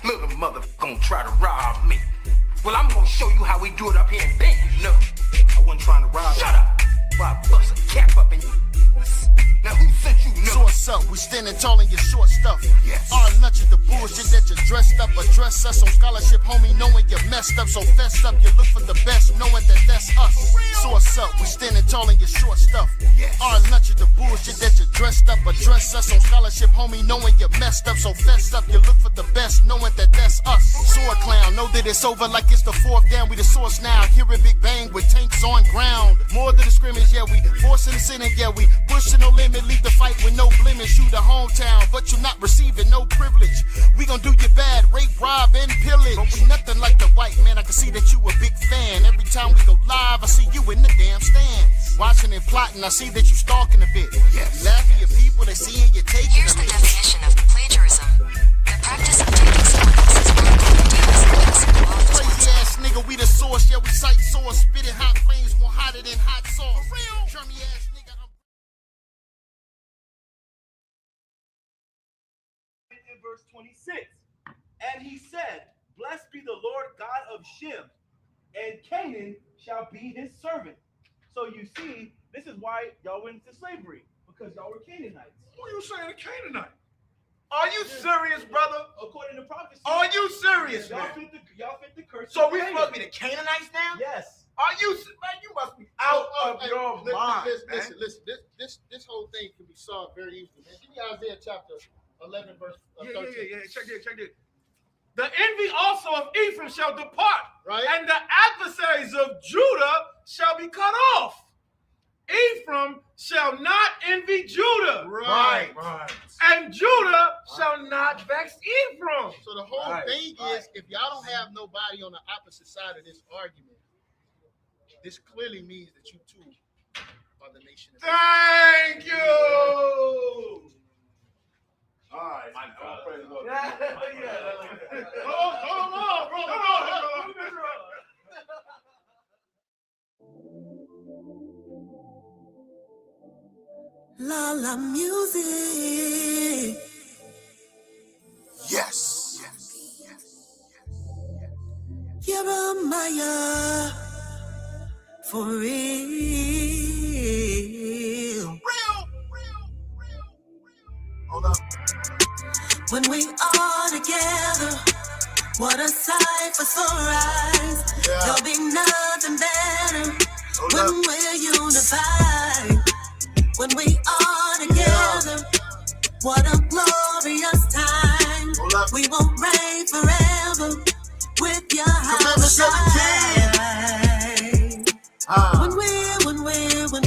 Little motherfucker gonna try to rob me. Well, I'm gonna show you how we do it up here in Benton. No, I wasn't trying to rob. Shut up! Why I bust a cap up in you? Now who sent you? No. So what's up? We standing tall in your short stuff. Yes. All lunch is the bullshit that you dressed up. Address us on scholarship, homie, knowing you messed up. So fessed up, you look for the best, knowing that that's us. So what's up? We standing tall in your short stuff. Yes. All lunch is the bullshit that you dressed up. Address us on scholarship, homie, knowing you messed up. So fessed up, you look for the best, knowing that that's us. Sword clown, know that it's over like it's the fourth down. We the source now. Hear a big bang with tanks on ground. More than a scrimmage, yeah, we forcing the sin, yeah, we pushing no limit. Leave the fight with no blemish. You the hometown, but you not receiving no privilege. We gon' do you bad, rape, rob, and pillage. But we nothing like the white man. I can see that you a big fan. Every time we go live, I see you in the damn stands. Watching and plotting, I see that you stalking a bit. Yes. Laughing at people, they seeing you taking Here's a the bit. definition of plagiarism. The practice of taking someone else's work and ideas and passing them off as one's Crazy ass nigga, we the source. Yeah, we cite source. Spitting hot flames more hotter than hot sauce. For real? Germy ass nigga, In verse 26, and he said, "Blessed be the Lord God of Shem, and Canaan shall be his servant." So you see, this is why y'all went into slavery, because y'all were Canaanites. Who you saying a Canaanite? Are you serious, brother? According to prophecy. Are you serious, y'all man? y'all fit the curse. So of we Canaan. supposed to be the Canaanites now? Yes. Are you, man? You must be out of your mind, man. Listen. This whole thing can be solved very easily, man. Give me Isaiah chapter 11, verse 13. Yeah. Check it. The envy also of Ephraim shall depart, Right. and the adversaries of Judah shall be cut off. Ephraim shall not envy Judah, Right. and Judah shall not vex Ephraim. So the whole thing is, if y'all don't have nobody on the opposite side of this argument, this clearly means that you two are the nation of Israel. Thank you. All right. My God. Praise the Lord. Come on, bro. La la music. Yes. YirmeYah. For real. Hold up. When we are together, what a sight for sore eyes. Yeah. There'll be nothing better Hold when up. we're unified. When we are together, what a glorious time. Hold up. We will reign forever with your Commandments of the side. When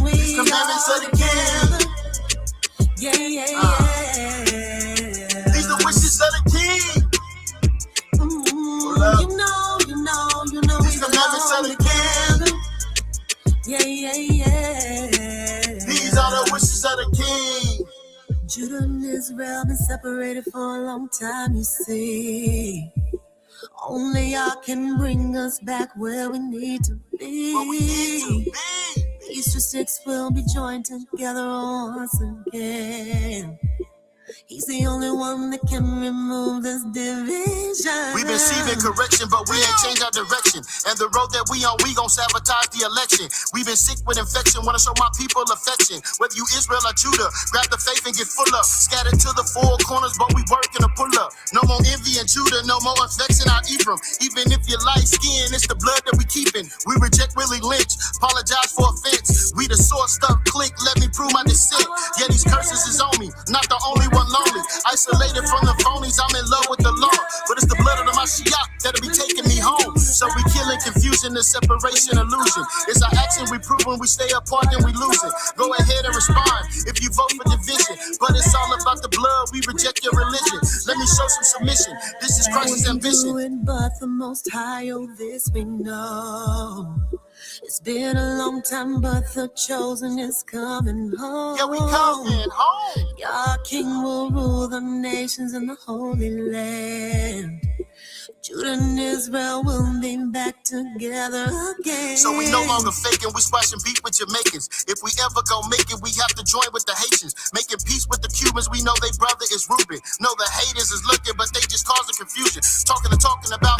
we Commandments are of the King. together, yeah. These the wishes of the King. Hold up. You know, These commandments of the King. yeah. These are the wishes of the King. Judah and Israel been separated for a long time, you see. Only y'all can bring us back where we need to be. What we need to be. These two sticks will be joined together once again. He's the only one that can remove this division. We've been receiving correction, but we ain't changed our direction. And the road that we on, we gon' sabotage the election. We've been sick with infection, wanna show my people affection. Whether you Israel or Judah, grab the faith and get full up. Scattered to the four corners, but we working to pull up. No more envy in Judah, no more affection out Ephraim. Even if you're light skinned, it's the blood that we keeping. We reject Willie Lynch, apologize for offense. We the sourced up clique, let me prove my descent. Yeah, these curses is on me, not the only one lonely. Isolated from the phonies, I'm in love with the law. But it's the blood of the Mashiach that'll be taking me home. So we killing confusion and separation illusion. It's our action we prove when we stay apart, then we losing. Go ahead and respond if you vote for division. But it's all about the blood, we reject your religion. Let me show some submission. This is Christ's ambition. Do it, but the Most High, oh, this we know. It's been a long time, but the chosen is coming home. Yeah, we coming home. Your King will rule the nations in the Holy Land. Judah and Israel will be back together again. So we no longer faking, we squashing beat with Jamaicans. If we ever go make it, we have to join with the Haitians. Making peace with the Cubans, we know they brother is Ruben. No, the haters is looking, but they just causing confusion. Talking about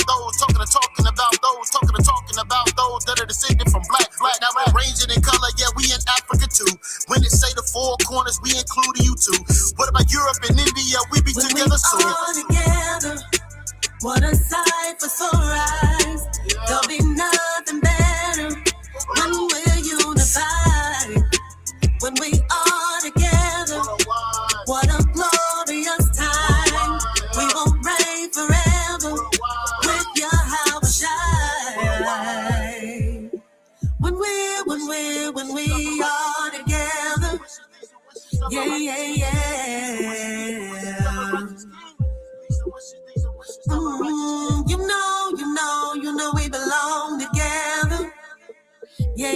those, talking about those, talking about those that are descended from black. Now we're ranging in color, yeah, we in Africa too. When it say the four corners, we including you too. What about Europe and India? We be when together we soon. all together, what a sight for sore eyes. There'll be nothing better when we're unified. When we are together, what a glorious time. We will reign forever with Yahweh Shai. When we are together, yeah. You know we belong together. Yeah.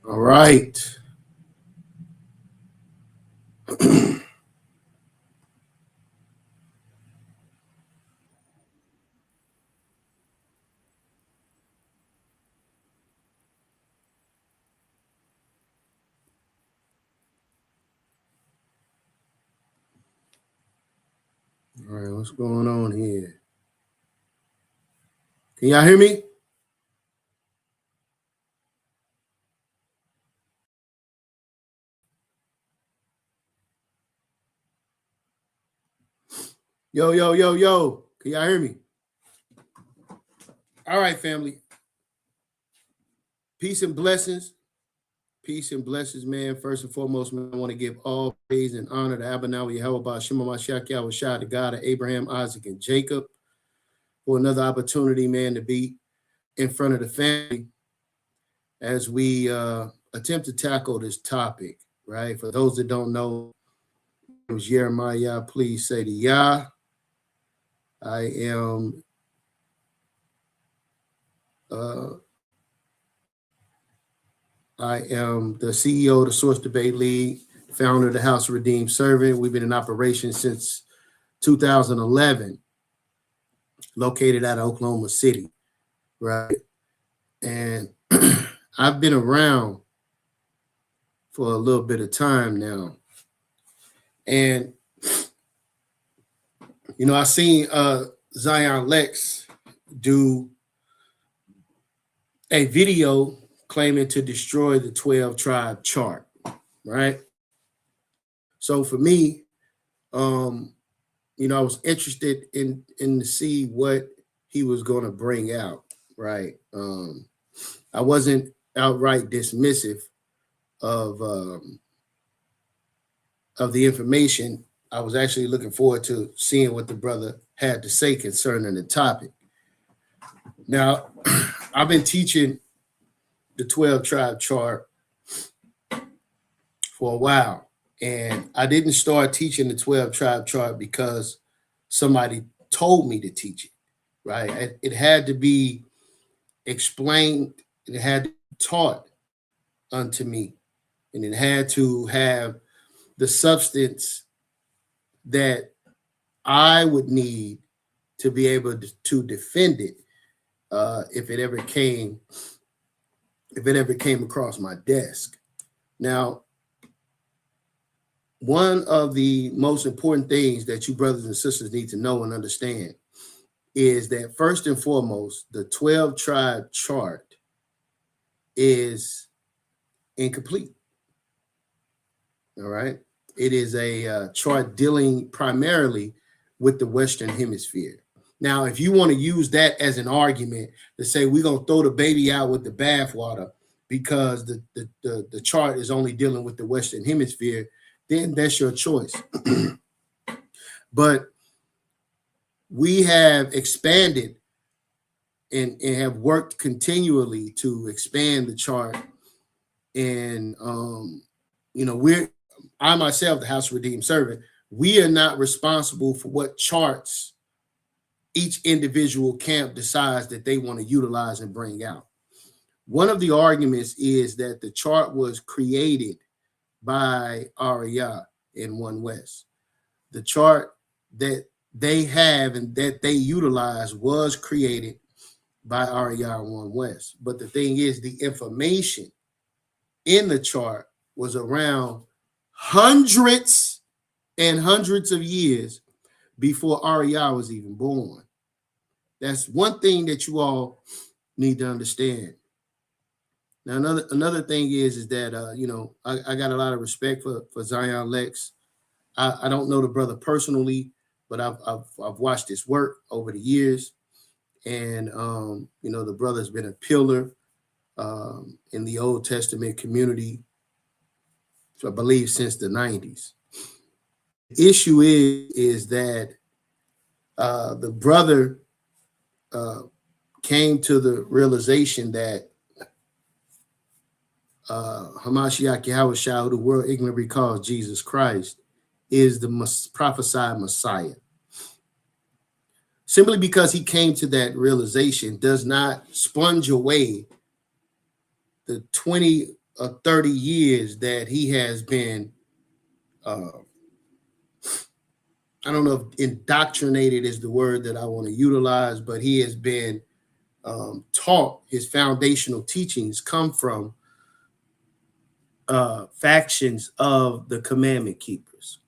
All right. All right, what's going on here? Can y'all hear me? Yo. Can y'all hear me? All right, family. Peace and blessings. Peace and blessings, man. First and foremost, man, I want to give all praise and honor to Abanawi Yahweh Shema Mashiach Yahweh Shah, the God of Abraham, Isaac, and Jacob, for another opportunity, man, to be in front of the family as we attempt to tackle this topic, right? For those that don't know, it was YirmeYah. Please say the Yah. I am the CEO of the Source Debate League, founder of the House of Redeemed Servant. We've been in operation since 2011, located out of Oklahoma City, right? And I've been around for a little bit of time now. And, you know, I seen Zion Lexx do a video claiming to destroy the 12 tribe chart, right? So for me, you know, I was interested in to see what he was going to bring out, right? I wasn't outright dismissive of the information. I was actually looking forward to seeing what the brother had to say concerning the topic. Now, I've been teaching the 12 tribe chart for a while, and I didn't start teaching the 12 tribe chart because somebody told me to teach it, right? It had to be explained, it had to be taught unto me, and it had to have the substance that I would need to be able to defend it if it ever came across my desk. Now, one of the most important things that you brothers and sisters need to know and understand is that first and foremost, the 12 tribe chart is incomplete. All right. It is a chart dealing primarily with the Western Hemisphere. Now, if you want to use that as an argument to say we're going to throw the baby out with the bathwater because the chart is only dealing with the Western Hemisphere, then that's your choice. But we have expanded and have worked continually to expand the chart. And, I myself, the House of Redeemed Servant, we are not responsible for what charts each individual camp decides that they want to utilize and bring out. One of the arguments is that the chart was created by YirmeYah in One West. The chart that they have and that they utilize was created by YirmeYah in One West. But the thing is, the information in the chart was around hundreds and hundreds of years before YirmeYah was even born. That's one thing that you all need to understand. Now, another thing is that I got a lot of respect for Zion Lexx. I don't know the brother personally, but I've watched his work over the years, and the brother's been a pillar in the Old Testament community, I believe, since the 90s. The issue is that the brother came to the realization that Hamashiach Yahushua, who the world ignorantly calls Jesus Christ, is the prophesied Messiah. Simply because he came to that realization does not sponge away the 20 or 30 years that he has been, I don't know if indoctrinated is the word that I want to utilize, but he has been taught. His foundational teachings come from factions of the commandment keepers.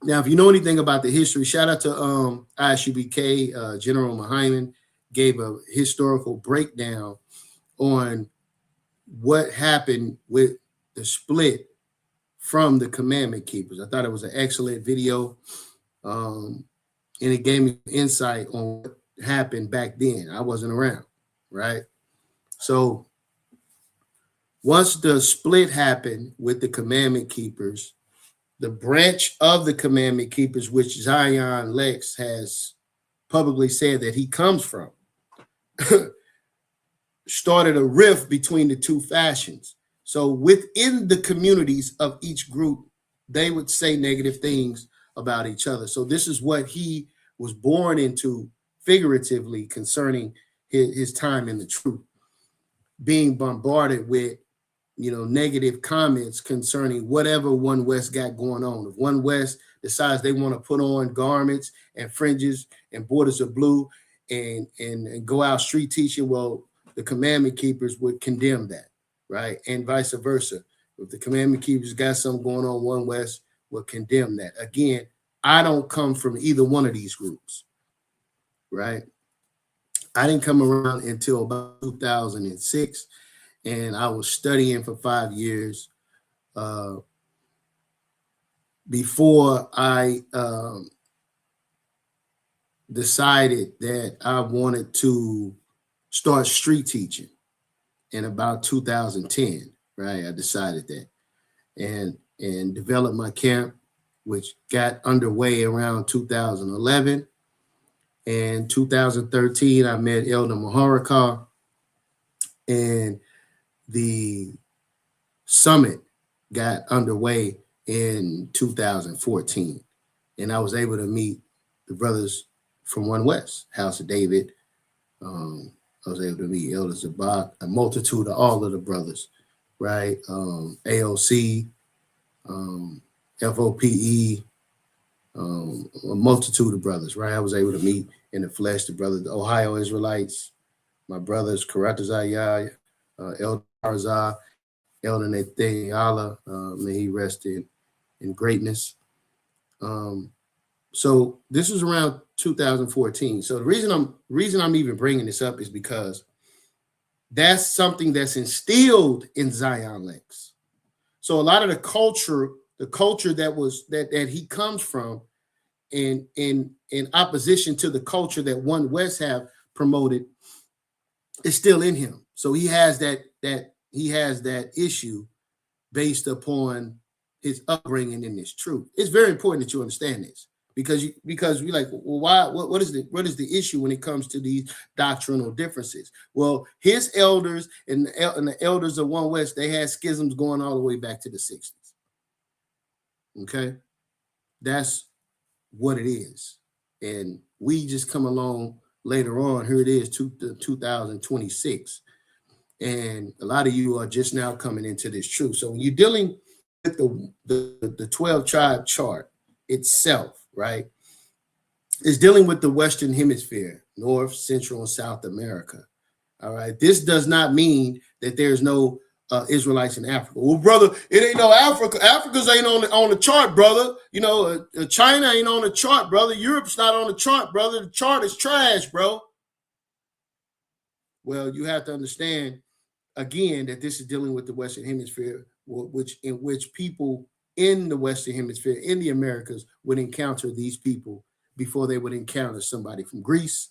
Now, if you know anything about the history, shout out to ISUBK, General Mahaiman gave a historical breakdown on what happened with the split from the commandment keepers. I thought it was an excellent video, and it gave me insight on what happened back then. I wasn't around, right? So once the split happened with the commandment keepers, the branch of the commandment keepers, which Zion Lexx has publicly said that he comes from, started a rift between the two factions. So within the communities of each group, they would say negative things about each other. So this is what he was born into figuratively concerning his time in the truth, being bombarded with negative comments concerning whatever One West got going on. If One West decides they want to put on garments and fringes and borders of blue and go out street teaching, well, the commandment keepers would condemn that, right? And vice versa. If the commandment keepers got something going on, One West would condemn that. Again, I don't come from either one of these groups, right? I didn't come around until about 2006. And I was studying for 5 years before I decided that I wanted to start street teaching in about 2010, right? I decided that and developed my camp, which got underway around 2011. And 2013, I met Elder Maharakar, and the summit got underway in 2014, and I was able to meet the brothers from One West, House of David. I was able to meet Elder Zabak, a multitude of all of the brothers, right? AOC, FOPE, a multitude of brothers, right? I was able to meet in the flesh the brothers, the Ohio Israelites, my brothers, Karatazayah, Elder Arzah, Elder Nathan Allah, may he rest in greatness. So this was around 2014. So the reason I'm even bringing this up is because That's something that's instilled in Zion Lexx. So a lot of the culture that he comes from, in opposition to the culture that One West have promoted, is still in him. So he has that issue based upon his upbringing in this truth. It's very important that you understand this, because we like, well, what is the issue when it comes to these doctrinal differences? Well, his elders and the elders of One West, they had schisms going all the way back to the 60s. Okay, that's what it is. And we just come along later on. Here it is, 2026. And a lot of you are just now coming into this truth. So when you're dealing with the 12 tribe chart itself, right, it's dealing with the Western Hemisphere, North, Central, and South America. All right. This does not mean that there's no Israelites in Africa. Well, brother, it ain't no Africa. Africa's ain't on the chart, brother. China ain't on the chart, brother. Europe's not on the chart, brother. The chart is trash, bro. Well, you have to understand, again, that this is dealing with the Western Hemisphere, in which people in the Western Hemisphere, in the Americas, would encounter these people before they would encounter somebody from Greece,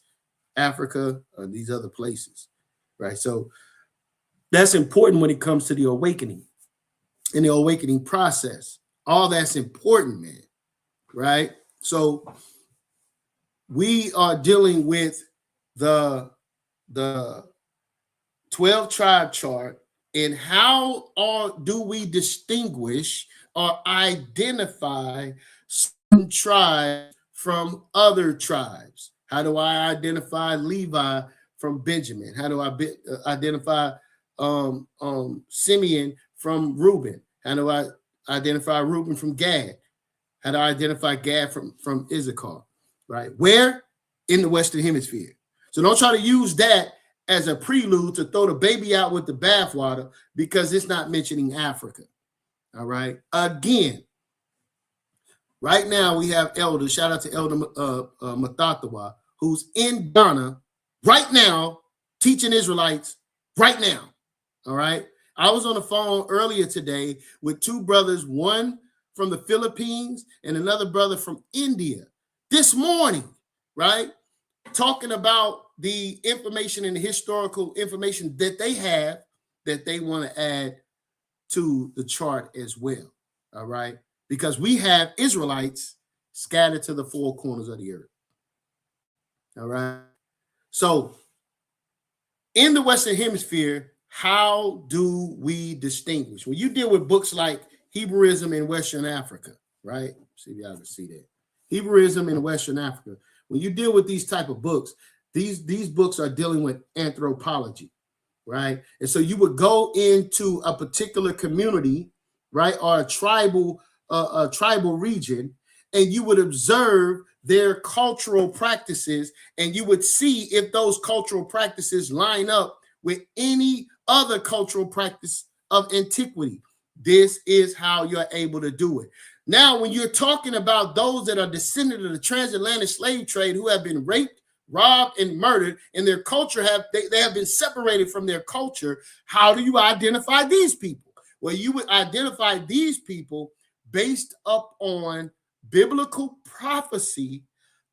Africa, or these other places, right? So that's important when it comes to the awakening and the awakening process. All that's important, man, right? So we are dealing with the 12 tribe chart, and how do we distinguish or identify some tribes from other tribes? How do I identify Levi from Benjamin? How do I identify Simeon from Reuben? How do I identify Reuben from Gad? How do I identify Gad from Issachar? Right? Where? In the Western Hemisphere. So don't try to use that as a prelude to throw the baby out with the bathwater, because it's not mentioning Africa. All right. Again, right now we have elders. Shout out to Elder Mathathawa, who's in Ghana right now, teaching Israelites right now. All right. I was on the phone earlier today with two brothers, one from the Philippines and another brother from India, this morning, right? Talking about the information and the historical information that they have that they want to add to the chart as well. All right. Because we have Israelites scattered to the four corners of the earth. All right. So in the Western Hemisphere, how do we distinguish? When you deal with books like Hebrewism in Western Africa, right? See if y'all can see that. Hebrewism in Western Africa. When you deal with these type of books, these books are dealing with anthropology, right? And so you would go into a particular community, right, or a tribal region, and you would observe their cultural practices, and you would see if those cultural practices line up with any other cultural practice of antiquity. This is how you're able to do it. Now, when you're talking about those that are descendants of the transatlantic slave trade who have been raped, robbed, and murdered, and their culture they have been separated from their culture, how do you identify these people? Well, you would identify these people based up on biblical prophecy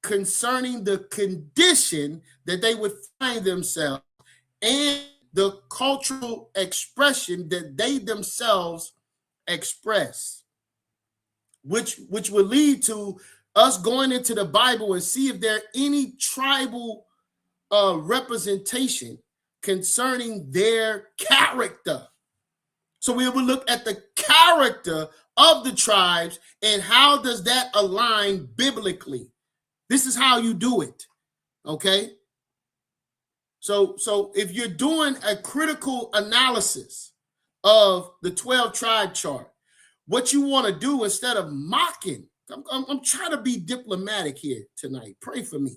concerning the condition that they would find themselves and the cultural expression that they themselves express, which would lead to us going into the Bible and see if there any tribal representation concerning their character. So we would look at the character of the tribes and how does that align biblically. This is how you do it, okay? So if you're doing a critical analysis of the 12 tribe chart, what you want to do instead of mocking, I'm trying to be diplomatic here tonight. Pray for me,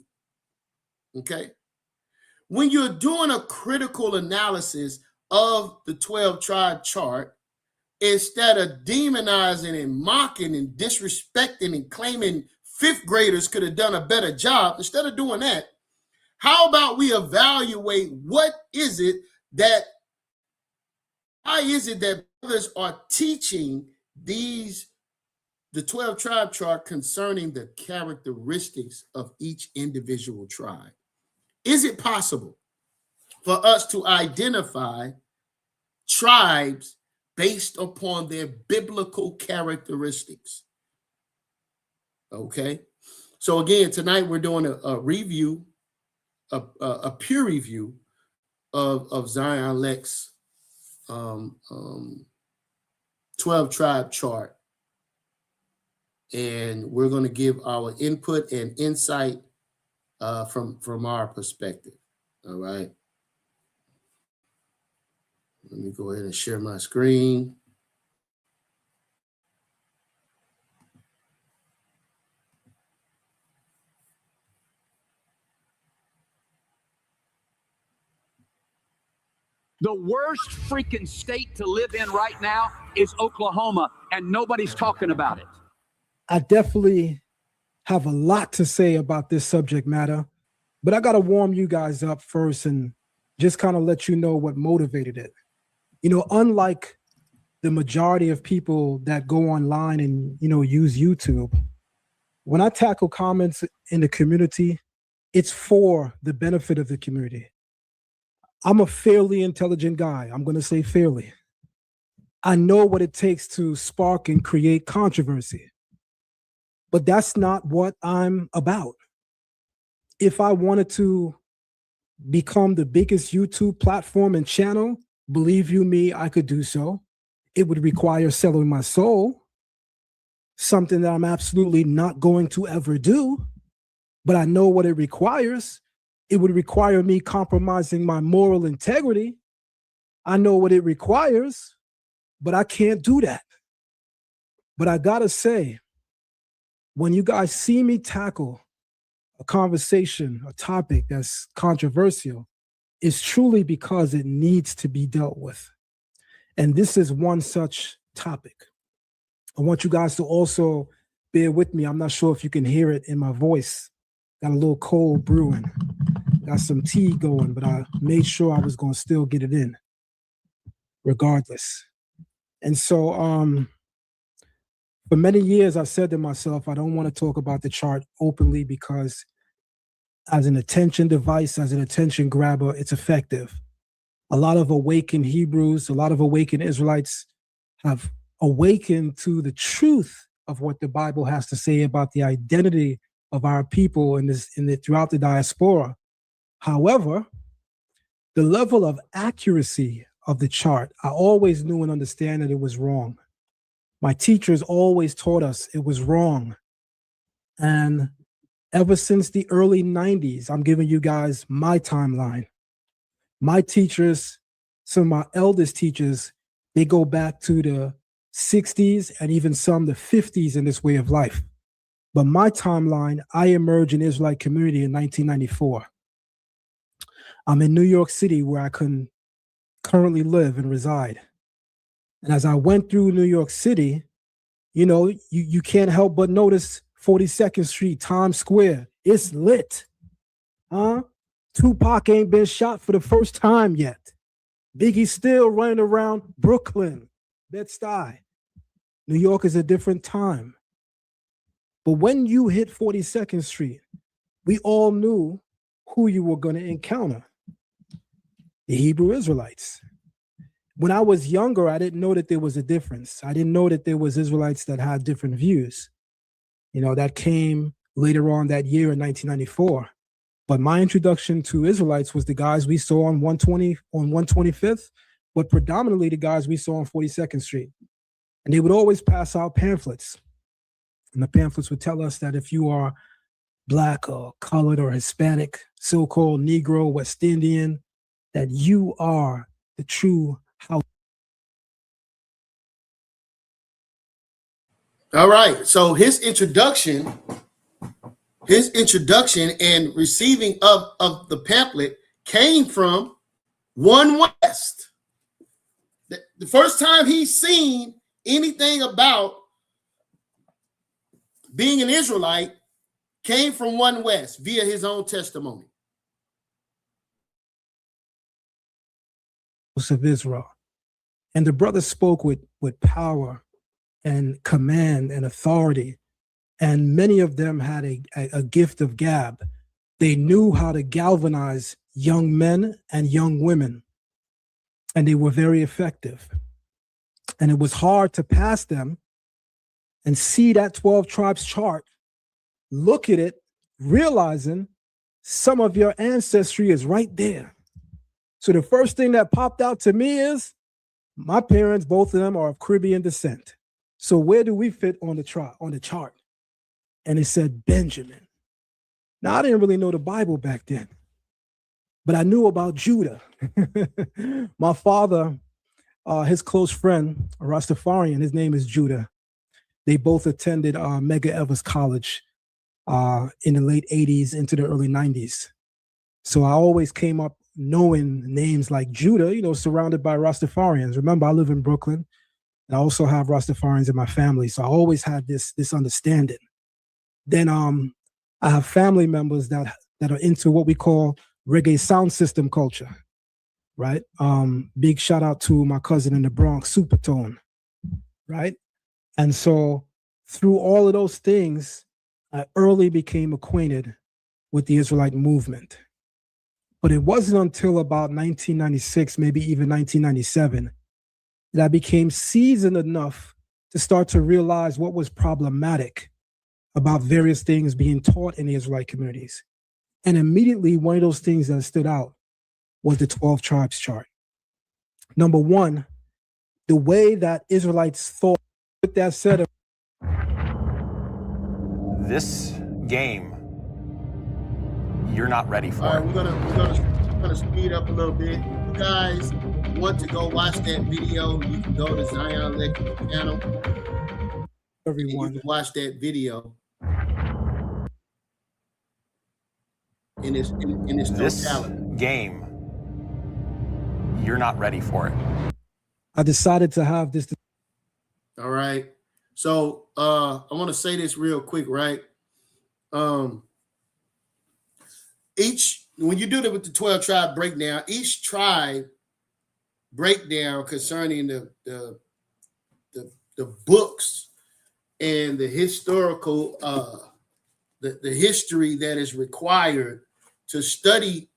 okay? When you're doing a critical analysis of the 12 tribe chart, instead of demonizing and mocking and disrespecting and claiming fifth graders could have done a better job, instead of doing that, how about we evaluate what is it that why is it that brothers are teaching the 12 tribe chart concerning the characteristics of each individual tribe? Is it possible for us to identify tribes based upon their biblical characteristics? Okay. So again, tonight we're doing a review, a peer review of Zion Lexx 12 tribe chart. And we're going to give our input and insight from our perspective. All right. Let me go ahead and share my screen. The worst freaking state to live in right now is Oklahoma, and nobody's talking about it. I definitely have a lot to say about this subject matter, but I got to warm you guys up first and just kind of let you know what motivated it. You know, unlike the majority of people that go online and, you know, use YouTube, when I tackle comments in the community, it's for the benefit of the community. I'm a fairly intelligent guy. I'm going to say fairly. I know what it takes to spark and create controversy, but that's not what I'm about. If I wanted to become the biggest YouTube platform and channel, believe you me, I could do so. It would require selling my soul, something that I'm absolutely not going to ever do, but I know what it requires. It would require me compromising my moral integrity. I know what it requires, but I can't do that. But I gotta say, when you guys see me tackle a conversation, a topic that's controversial, it's truly because it needs to be dealt with. And this is one such topic. I want you guys to also bear with me. I'm not sure if you can hear it in my voice. Got a little cold brewing. Got some tea going, but I made sure I was going to still get it in regardless. And so for many years, I've said to myself, I don't want to talk about the chart openly because as an attention device, as an attention grabber, it's effective. A lot of awakened Hebrews, a lot of awakened Israelites have awakened to the truth of what the Bible has to say about the identity of our people throughout the diaspora. However, the level of accuracy of the chart, I always knew and understand that it was wrong. My teachers always taught us it was wrong. And ever since the early 90s, I'm giving you guys my timeline. My teachers, some of my eldest teachers, they go back to the 60s and even some the 50s in this way of life. But my timeline, I emerged in the Israelite community in 1994. I'm in New York City where I can currently live and reside. And as I went through New York City, you know, you can't help but notice 42nd Street, Times Square. It's lit. Tupac ain't been shot for the first time yet. Biggie's still running around Brooklyn, Bed-Stuy. New York is a different time. But when you hit 42nd Street, we all knew who you were going to encounter. The Hebrew Israelites. When I was younger, I didn't know that there was a difference. I didn't know that there was Israelites that had different views. You know, that came later on that year in 1994. But my introduction to Israelites was the guys we saw on 125th, but predominantly the guys we saw on 42nd Street. And they would always pass out pamphlets. And the pamphlets would tell us that if you are Black or colored or Hispanic, so-called Negro, West Indian, that you are the true house. All right. So his introduction and receiving of the pamphlet came from One West. The first time he's seen anything about being an Israelite came from One West via his own testimony. of Israel. And the brothers spoke with power and command and authority. And many of them had a gift of gab. They knew how to galvanize young men and young women, and they were very effective. And it was hard to pass them and see that 12 tribes chart, look at it, realizing some of your ancestry is right there. So the first thing that popped out to me is my parents, both of them, are of Caribbean descent. So where do we fit on the chart? And it said Benjamin. Now, I didn't really know the Bible back then, but I knew about Judah. My father, his close friend, a Rastafarian, his name is Judah. They both attended Medgar Evers College in the late 80s into the early 90s. So I always came up knowing names like Judah, you know, surrounded by Rastafarians. Remember, I live in Brooklyn, and I also have Rastafarians in my family. So I always had this understanding. Then I have family members that are into what we call reggae sound system culture, right? Big shout out to my cousin in the Bronx, Supertone, right? And so through all of those things, I early became acquainted with the Israelite movement. But it wasn't until about 1996, maybe even 1997, that I became seasoned enough to start to realize what was problematic about various things being taught in the Israelite communities. And immediately, one of those things that stood out was the 12 tribes chart. Number one, the way that Israelites thought. With that said, this game, you're not ready for. All right, we're gonna speed up a little bit. If you guys want to go watch that video, you can go to Zion Lexx channel. Everyone, you can watch that video in its this totality. Game, you're not ready for it. I decided to have this. All right. So I want to say this real quick, right? When you do that with the 12 tribe breakdown, each tribe breakdown concerning the books and the historical the history that is required to study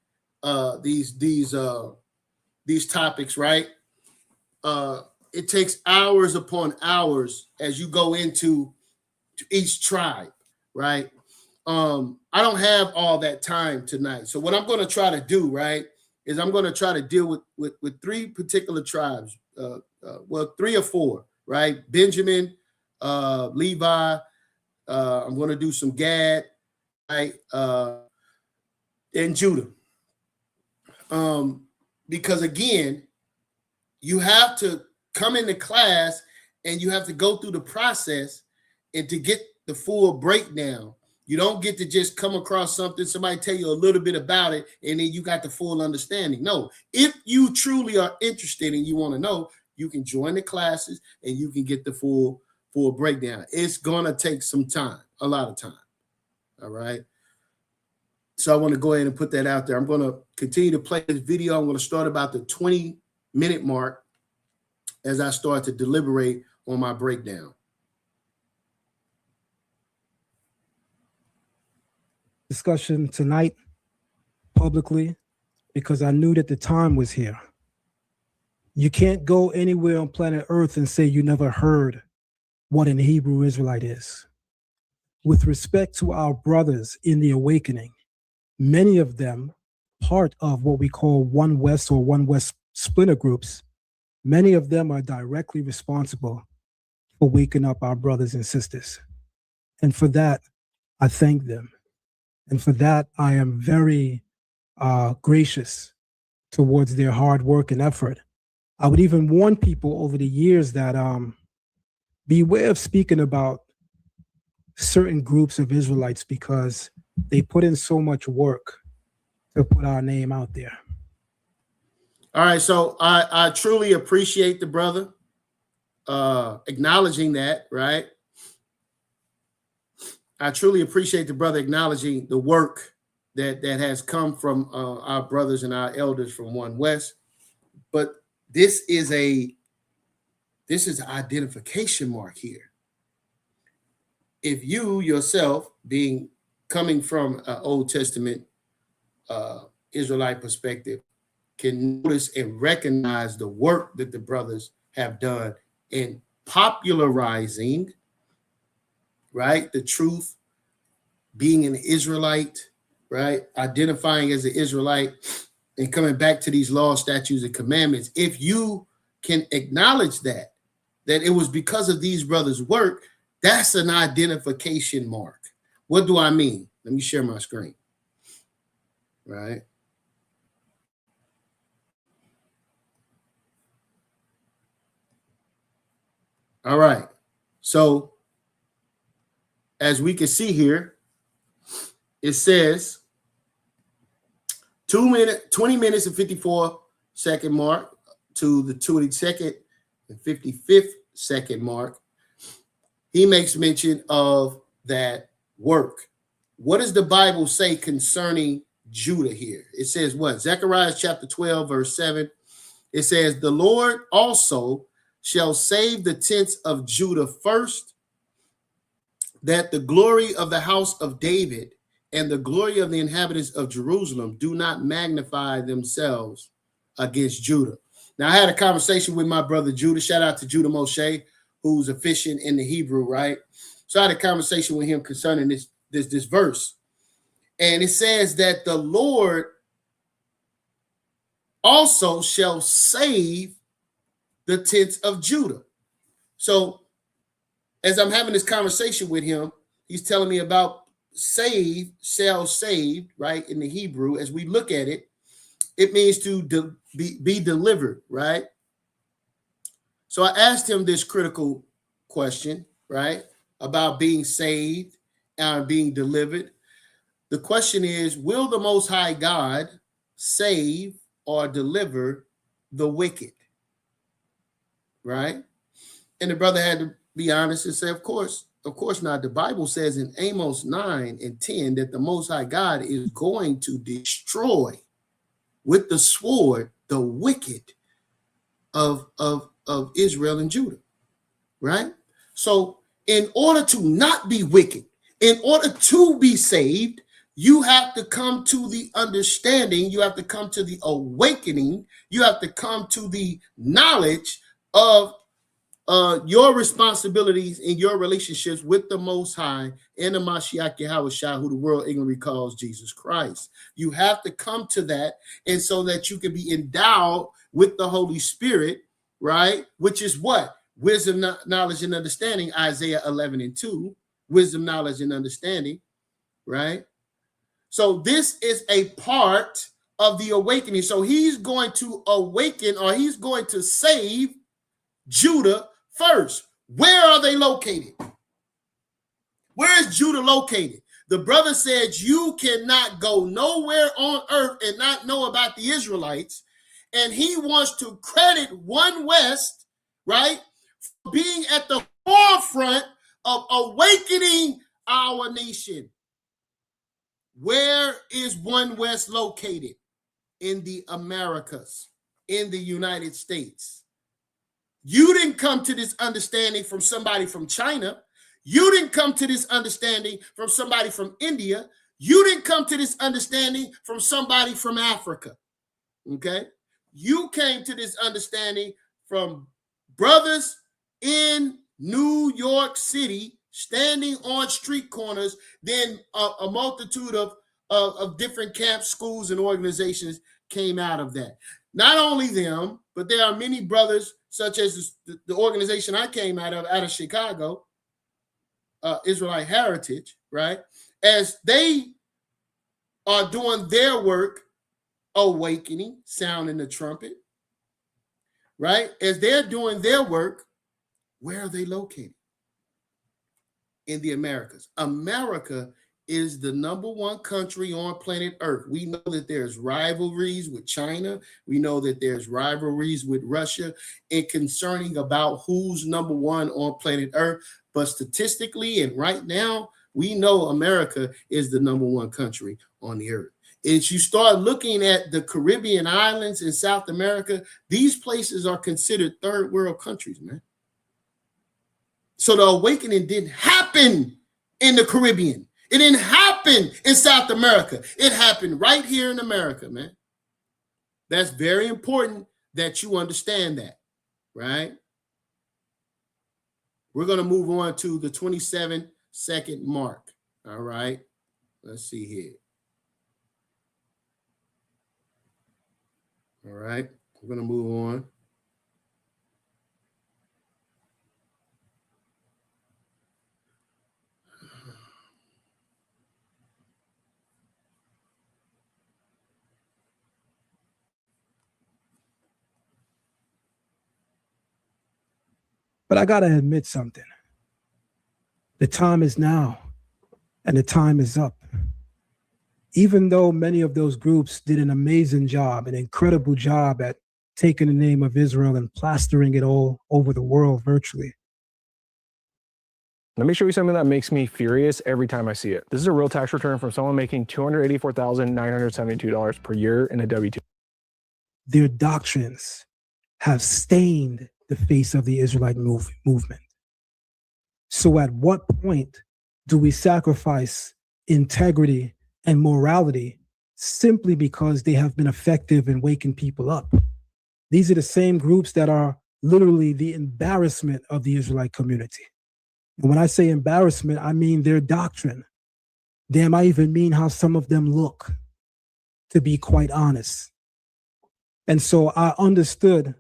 these topics, right? It takes hours upon hours as you go into each tribe, right? I don't have all that time tonight. So what I'm going to try to do, right, is I'm going to try to deal with three particular tribes, well, 3 or 4, right? Benjamin, Levi, I'm going to do some Gad, right, and Judah. Because again, you have to come into class and you have to go through the process and to get the full breakdown. You don't get to just come across something, somebody tell you a little bit about it, and then you got the full understanding. No, if you truly are interested and you want to know, you can join the classes and you can get the full breakdown. It's going to take some time, a lot of time. All right. So I want to go ahead and put that out there. I'm going to continue to play this video. I'm going to start about the 20-minute mark as I start to deliberate on my breakdown. Discussion tonight publicly because I knew that the time was here. You can't go anywhere on planet Earth and say you never heard what an Hebrew Israelite is. With respect to our brothers in the awakening, many of them part of what we call One West or One West splinter groups, many of them are directly responsible for waking up our brothers and sisters. And for that, I thank them. And for that, I am very gracious towards their hard work and effort. I would even warn people over the years that beware of speaking about certain groups of Israelites because they put in so much work to put our name out there. All right, so I truly appreciate the brother acknowledging that, right? I truly appreciate the brother acknowledging the work that has come from our brothers and our elders from One West. But this is an identification mark here. If you yourself, coming from an Old Testament Israelite perspective, can notice and recognize the work that the brothers have done in popularizing, right, the truth, being an Israelite, right, identifying as an Israelite, and coming back to these laws, statutes, and commandments. If you can acknowledge that it was because of these brothers' work, that's an identification mark. What do I mean? Let me share my screen. Right. All right. So as we can see here, it says 20 minutes and 54-second mark to the 22nd and 55th second mark. He makes mention of that work. What does the Bible say concerning Judah here? It says what? Zechariah chapter 12, verse 7. It says, the Lord also shall save the tents of Judah first, that the glory of the house of David and the glory of the inhabitants of Jerusalem do not magnify themselves against Judah. Now, I had a conversation with my brother Judah. Shout out to Judah Moshe, who's efficient in the Hebrew, right? So I had a conversation with him concerning this verse. And it says that the Lord also shall save the tents of Judah. So as I'm having this conversation with him, he's telling me about saved, right? In the Hebrew, as we look at it, it means to be delivered, right? So I asked him this critical question, right? About being saved and being delivered. The question is, will the Most High God save or deliver the wicked? Right? And the brother had to be honest and say, of course not. The Bible says in Amos 9 and 10 that the Most High God is going to destroy with the sword the wicked of Israel and Judah. Right? So in order to not be wicked, in order to be saved, you have to come to the understanding, you have to come to the awakening, you have to come to the knowledge of your responsibilities in your relationships with the Most High and the Mashiach Yahushua, who the world ignorantly calls Jesus Christ. You have to come to that, and so that you can be endowed with the Holy Spirit, right? Which is what? Wisdom, knowledge, and understanding, Isaiah 11 and 2. Wisdom, knowledge, and understanding, right? So this is a part of the awakening. So he's going to awaken, or he's going to save Judah first. Where are they located? Where is Judah located? The brother said you cannot go nowhere on earth and not know about the Israelites. And he wants to credit One West, right, for being at the forefront of awakening our nation. Where is One West located? In the Americas, in the United States. You didn't come to this understanding from somebody from China. You didn't come to this understanding from somebody from India. You didn't come to this understanding from somebody from Africa. Okay? You came to this understanding from brothers in New York City, standing on street corners, then a multitude of different camps, schools, and organizations came out of that. Not only them, but there are many brothers, such as the organization I came out of Chicago, Israelite Heritage, right? As they are doing their work, awakening, sounding the trumpet, right? As they're doing their work, where are they located? In the Americas. America is the #1 country on planet Earth. We know that there's rivalries with China. We know that there's rivalries with Russia and concerning about who's #1 on planet Earth. But statistically and right now, we know America is the #1 country on the earth. is you start looking at the Caribbean islands in South America, these places are considered third world countries, man. So the awakening didn't happen in the Caribbean. It didn't happen in South America. It happened right here in America, man. That's very important that you understand that, right? We're going to move on to the 27-second mark. All right. Let's see here. All right. We're going to move on. But I got to admit something. The time is now, and the time is up. Even though many of those groups did an amazing job, an incredible job at taking the name of Israel and plastering it all over the world virtually. Let me show you something that makes me furious every time I see it. This is a real tax return from someone making $284,972 per year in a W-2. Their doctrines have stained the face of the Israelite movement. So at what point do we sacrifice integrity and morality simply because they have been effective in waking people up? These are the same groups that are literally the embarrassment of the Israelite community. And when I say embarrassment, I mean their doctrine. Damn, I even mean how some of them look, to be quite honest. And so I understood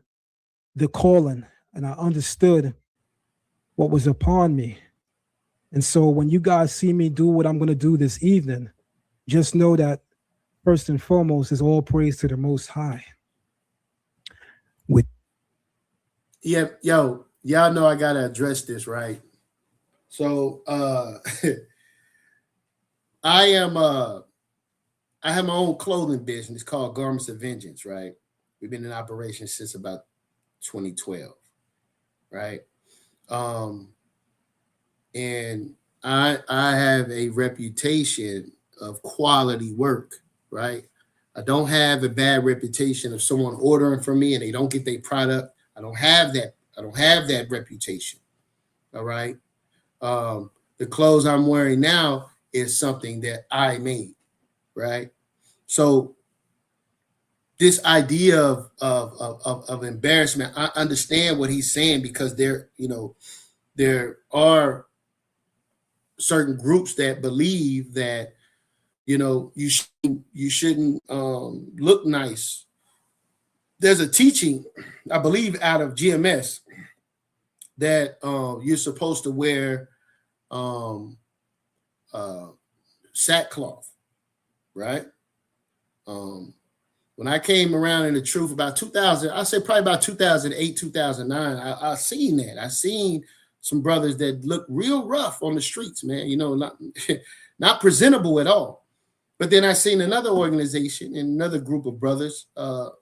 the calling, and I understood what was upon me. And so when you guys see me do what I'm going to do this evening, just know that first and foremost is all praise to the Most High. Yeah, yo, y'all know I gotta address this, right? So I have my own clothing business called Garments of Vengeance, right? We've been in operation since about 2012, right? And I have a reputation of quality work, right? I don't have a bad reputation of someone ordering from me and they don't get their product. I don't have that. I don't have that reputation. All right. The clothes I'm wearing now is something that I made, right? So this idea of embarrassment, I understand what he's saying, because there are certain groups that believe that, you shouldn't look nice. There's a teaching, I believe, out of GMS that you're supposed to wear sackcloth, right? When I came around in the truth about 2000, I say probably about 2008, 2009, I seen that. I seen some brothers that look real rough on the streets, man, not presentable at all. But then I seen another organization and another group of brothers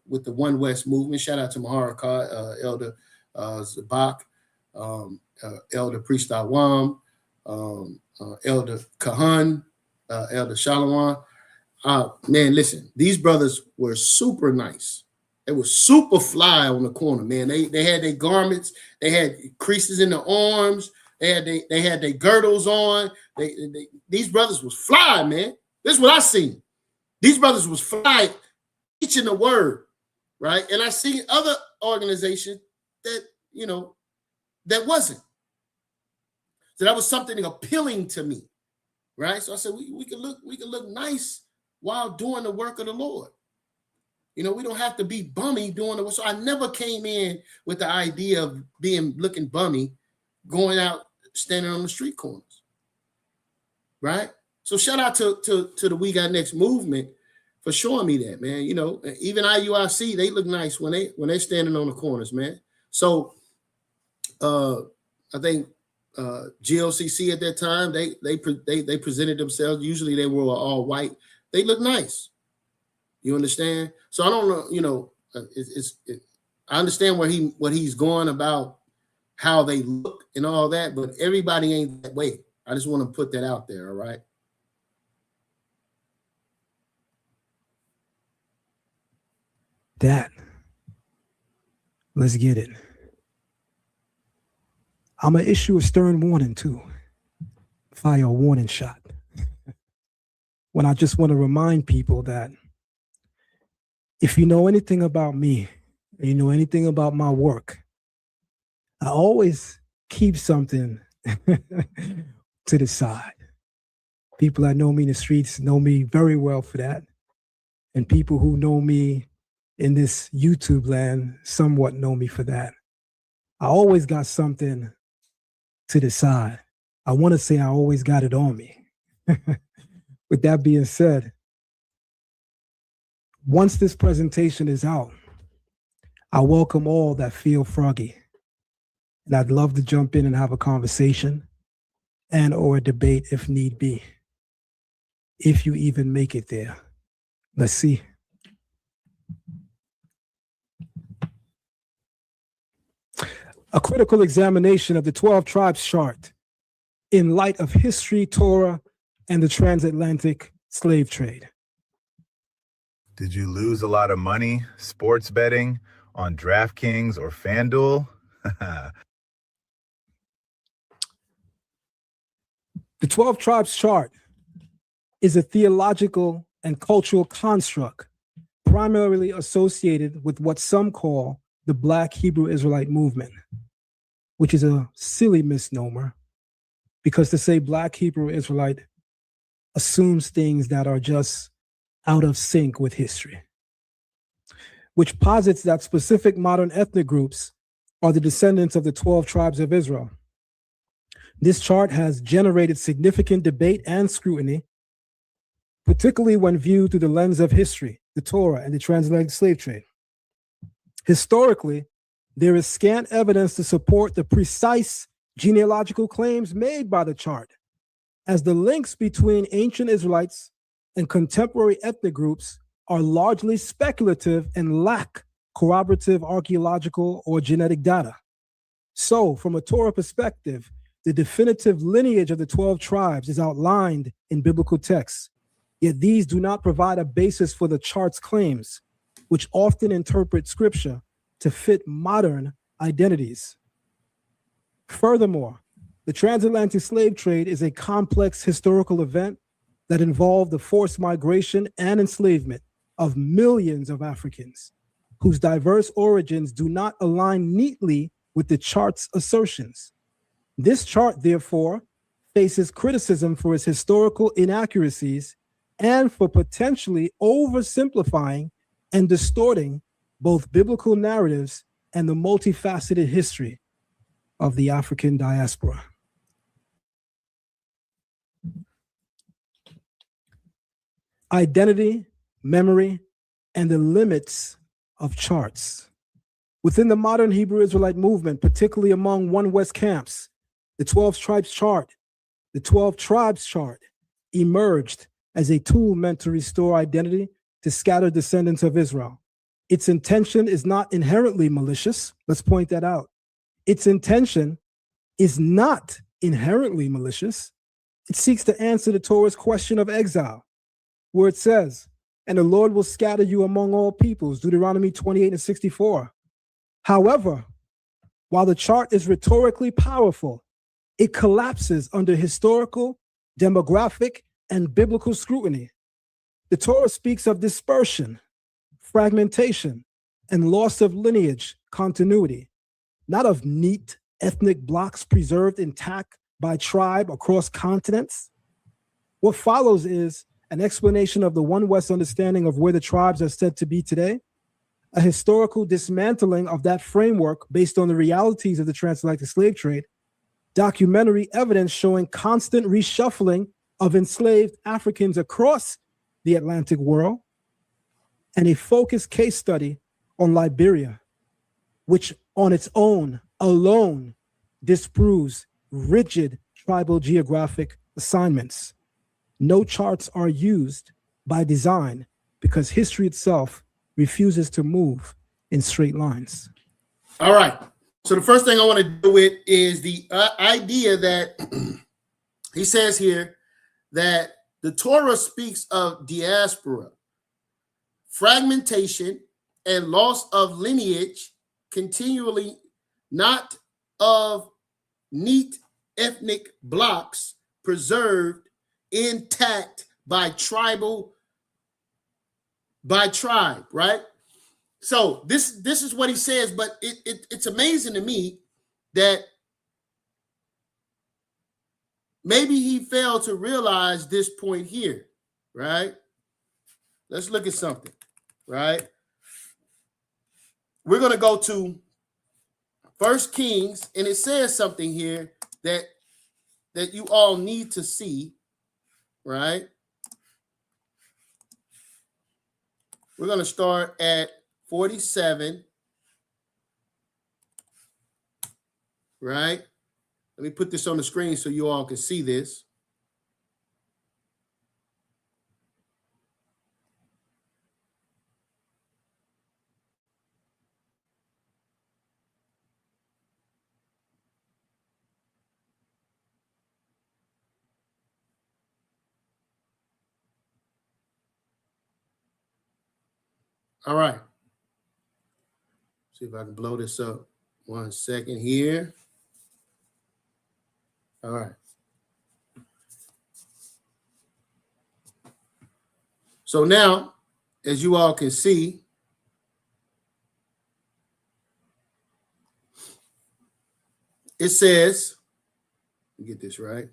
with the One West movement. Shout out to Maharakar, Elder Zabak, Elder Priest Awam, Elder Kahan, Elder Shalom. Man, listen, these brothers were super nice. They were super fly on the corner, man. They had their garments. They had creases in the arms. They had their girdles on. These brothers was fly, man. This is what I seen. These brothers was fly, teaching the word, right? And I see other organizations that, that wasn't. So that was something appealing to me, right? So I said, we could look nice while doing the work of the Lord. We don't have to be bummy doing the work. So I never came in with the idea of looking bummy, going out, standing on the street corners, right? So shout out to the We Got Next movement for showing me that, man. Even IUIC, they look nice when they're standing on the corners, man. So I think GLCC at that time, they presented themselves. Usually they were all white. They look nice. You understand? So I don't know. I understand what he's going about, how they look and all that, but everybody ain't that way. I just want to put that out there. All right. that, let's get it. I'm going to issue a stern warning too. Fire a warning shot. When I just want to remind people that if you know anything about me, and you know anything about my work, I always keep something to the side. People that know me in the streets know me very well for that. And people who know me in this YouTube land somewhat know me for that. I always got something to the side. I want to say I always got it on me. With that being said, once this presentation is out, I welcome all that feel froggy. And I'd love to jump in and have a conversation and or a debate if need be. If you even make it there. Let's see. A critical examination of the 12 tribes chart in light of history, Torah, and the transatlantic slave trade. Did you lose a lot of money sports betting on DraftKings or FanDuel? The 12 tribes chart is a theological and cultural construct primarily associated with what some call the Black Hebrew Israelite movement, which is a silly misnomer because to say Black Hebrew Israelite assumes things that are just out of sync with history, which posits that specific modern ethnic groups are the descendants of the 12 tribes of Israel. This chart has generated significant debate and scrutiny, particularly when viewed through the lens of history, the Torah, and the transatlantic slave trade. Historically, there is scant evidence to support the precise genealogical claims made by the chart, as the links between ancient Israelites and contemporary ethnic groups are largely speculative and lack corroborative archaeological or genetic data. So, from a Torah perspective, the definitive lineage of the 12 tribes is outlined in biblical texts, yet these do not provide a basis for the chart's claims, which often interpret scripture to fit modern identities. Furthermore, the transatlantic slave trade is a complex historical event that involved the forced migration and enslavement of millions of Africans, whose diverse origins do not align neatly with the chart's assertions. This chart, therefore, faces criticism for its historical inaccuracies and for potentially oversimplifying and distorting both biblical narratives and the multifaceted history of the African diaspora. Identity, memory, and the limits of charts. Within the modern Hebrew Israelite movement, particularly among One West camps, the 12 tribes chart emerged as a tool meant to restore identity to scattered descendants of Israel. Its intention is not inherently malicious. Let's point that out. Its intention is not inherently malicious. It seeks to answer the Torah's question of exile, where it says, "And the Lord will scatter you among all peoples," Deuteronomy 28:64. However, while the chart is rhetorically powerful, it collapses under historical, demographic, and biblical scrutiny. The Torah speaks of dispersion, fragmentation, and loss of lineage continuity, not of neat ethnic blocks preserved intact by tribe across continents. What follows is an explanation of the One West understanding of where the tribes are said to be today, a historical dismantling of that framework based on the realities of the transatlantic slave trade, documentary evidence showing constant reshuffling of enslaved Africans across the Atlantic world, and a focused case study on Liberia, which on its own alone disproves rigid tribal geographic assignments. No charts are used by design because history itself refuses to move in straight lines. All right. So the first thing I want to do with is the idea that he says here that the Torah speaks of diaspora, fragmentation, and loss of lineage, continually not of neat ethnic blocks preserved intact by tribe, right? So this is what he says, but it's amazing to me that maybe he failed to realize this point here, right? Let's look at something, right? We're going to go to 1 Kings, and it says something here that you all need to see, right? We're going to start at 47, right? Let me put this on the screen so you all can see this. All right. See if I can blow this up. 1 second here. All right. So now, as you all can see, it says, let me get this right.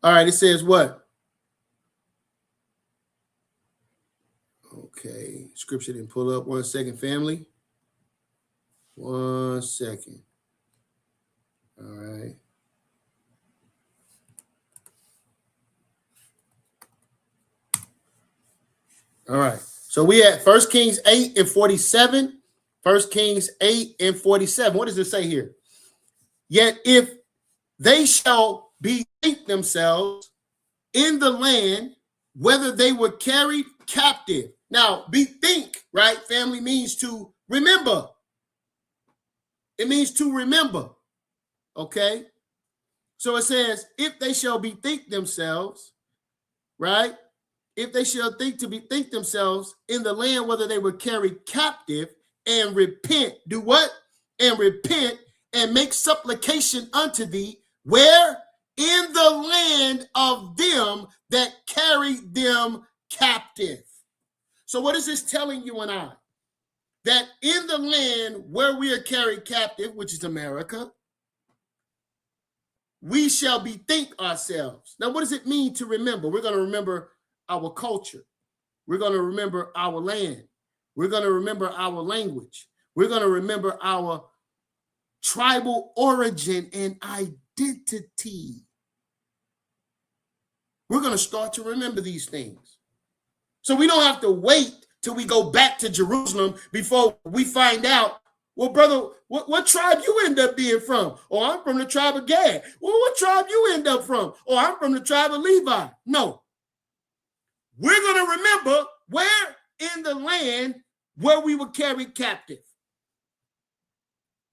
All right, it says what? Okay, scripture didn't pull up. 1 second, family. 1 second. All right. All right. So we at 1 Kings 8 and 47. 1 Kings 8 and 47. What does it say here? Yet if they shall bethink themselves in the land, whether they were carried captive. Now, bethink, right, family, means to remember. It means to remember. Okay? So it says, if they shall bethink themselves, right? If they shall bethink themselves in the land, whether they were carried captive, and repent. Do what? And repent and make supplication unto thee. Where? In the land of them that carried them captive. So what is this telling you and I? That in the land where we are carried captive, which is America, we shall bethink ourselves. Now, what does it mean to remember? We're going to remember our culture. We're going to remember our land. We're going to remember our language. We're going to remember our tribal origin and identity. We're going to start to remember these things. So we don't have to wait till we go back to Jerusalem before we find out, well, brother, what tribe you end up being from? Oh, I'm from the tribe of Gad. Well, what tribe you end up from? Oh, I'm from the tribe of Levi. No. We're going to remember where in the land where we were carried captive.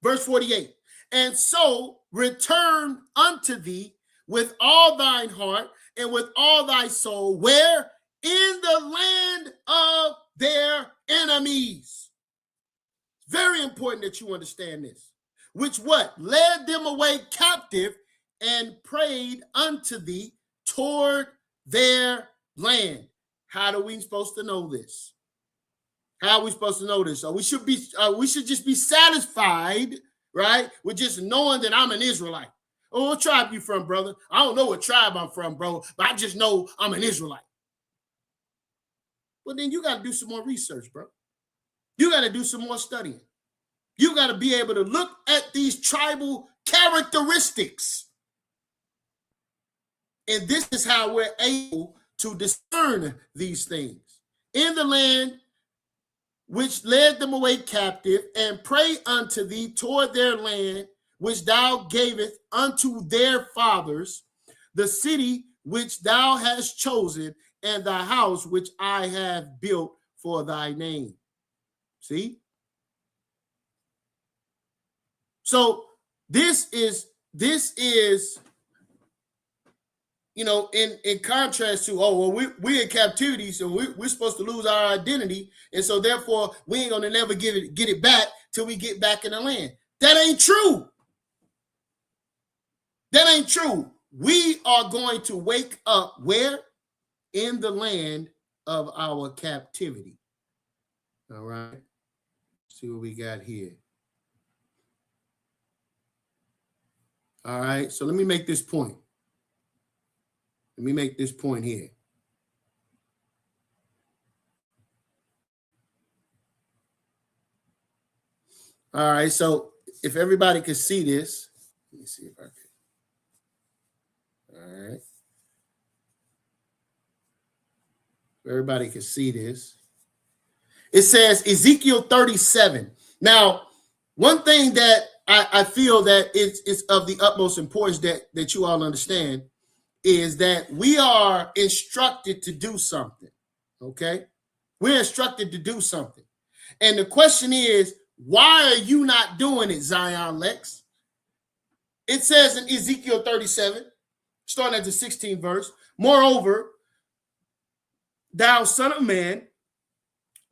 Verse 48. And so return unto thee with all thine heart and with all thy soul, where? In the land of their enemies. Very important that you understand this. Which what? Led them away captive and prayed unto thee toward their land. How are we supposed to know this? How are we supposed to know this? So we should just be satisfied, right, with just knowing that I'm an Israelite. Oh, what tribe you from, brother? I don't know what tribe I'm from, bro, but I just know I'm an Israelite. Well, then you got to do some more research, bro. You got to do some more studying. You got to be able to look at these tribal characteristics. And this is how we're able to discern these things. In the land which led them away captive, and pray unto thee toward their land, which thou gavest unto their fathers, the city which thou hast chosen, and the house which I have built for thy name. See? So this is you know, in contrast to, oh, well, we're in captivity, so we're supposed to lose our identity, and so therefore we ain't gonna never get it back till we get back in the land. That ain't true. That ain't true. We are going to wake up where? In the land of our captivity. All right. Let's see what we got here. All right. So let me make this point. Let me make this point here. All right. So if everybody could see this, let me see if I can. All right. Everybody can see this. It says Ezekiel 37. Now, one thing that I feel that is of the utmost importance that you all understand is that we are instructed to do something. Okay? We're instructed to do something. And the question is, why are you not doing it, Zion Lexx? It says in Ezekiel 37, starting at the 16th verse, moreover, thou son of man,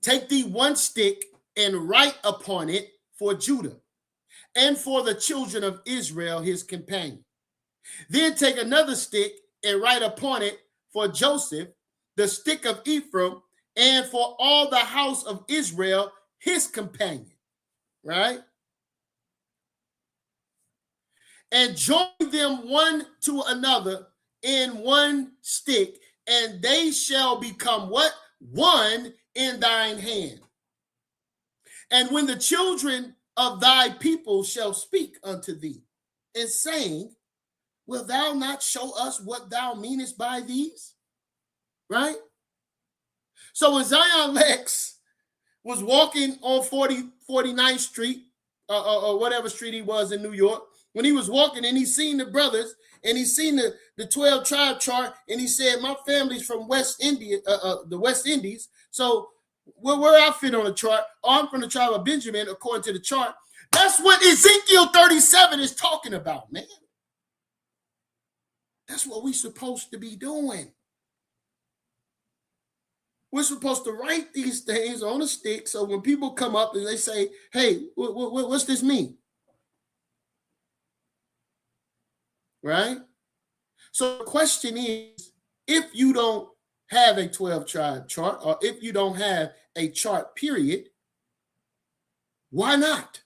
take thee one stick and write upon it for Judah and for the children of Israel, his companion. Then take another stick and write upon it for Joseph, the stick of Ephraim, and for all the house of Israel, his companion. Right? And join them one to another in one stick, and they shall become what? One in thine hand. And when the children of thy people shall speak unto thee, and saying, will thou not show us what thou meanest by these? Right? So when Zion Lexx was walking on 49th Street, or whatever street he was in New York, when he was walking and he seen the brothers and he seen the 12 tribe chart, and he said, my family's from West India, the West Indies. So where I fit on the chart, I'm from the tribe of Benjamin, according to the chart. That's what Ezekiel 37 is talking about, man. That's what we're supposed to be doing. We're supposed to write these things on a stick, so when people come up and they say, hey, what's this mean? Right? So the question is, if you don't have a 12 tribe chart, or if you don't have a chart period, why not?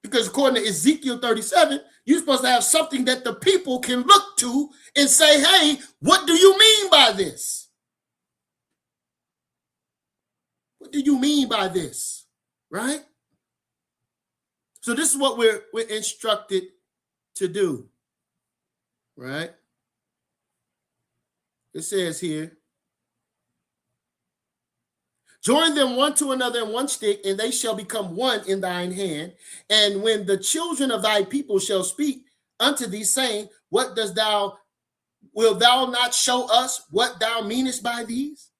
Because according to Ezekiel 37, you're supposed to have something that the people can look to and say, hey, what do you mean by this? What do you mean by this? Right? So this is what we're instructed to do. Right? It says here, join them one to another in one stick, and they shall become one in thine hand. And when the children of thy people shall speak unto thee, saying, what dost thou, will thou not show us what thou meanest by these?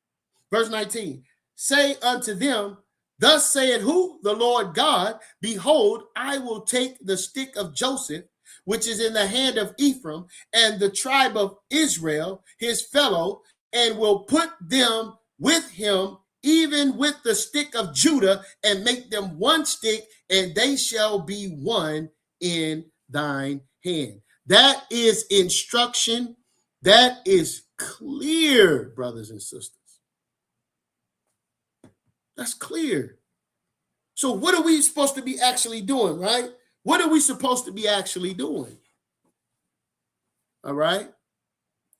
Verse 19, say unto them, thus saith who? The Lord God, behold, I will take the stick of Joseph, which is in the hand of Ephraim, and the tribe of Israel, his fellow, and will put them with him, even with the stick of Judah, and make them one stick, and they shall be one in thine hand. That is instruction. That is clear, brothers and sisters. That's clear. So what are we supposed to be actually doing, right? What are we supposed to be actually doing? All right.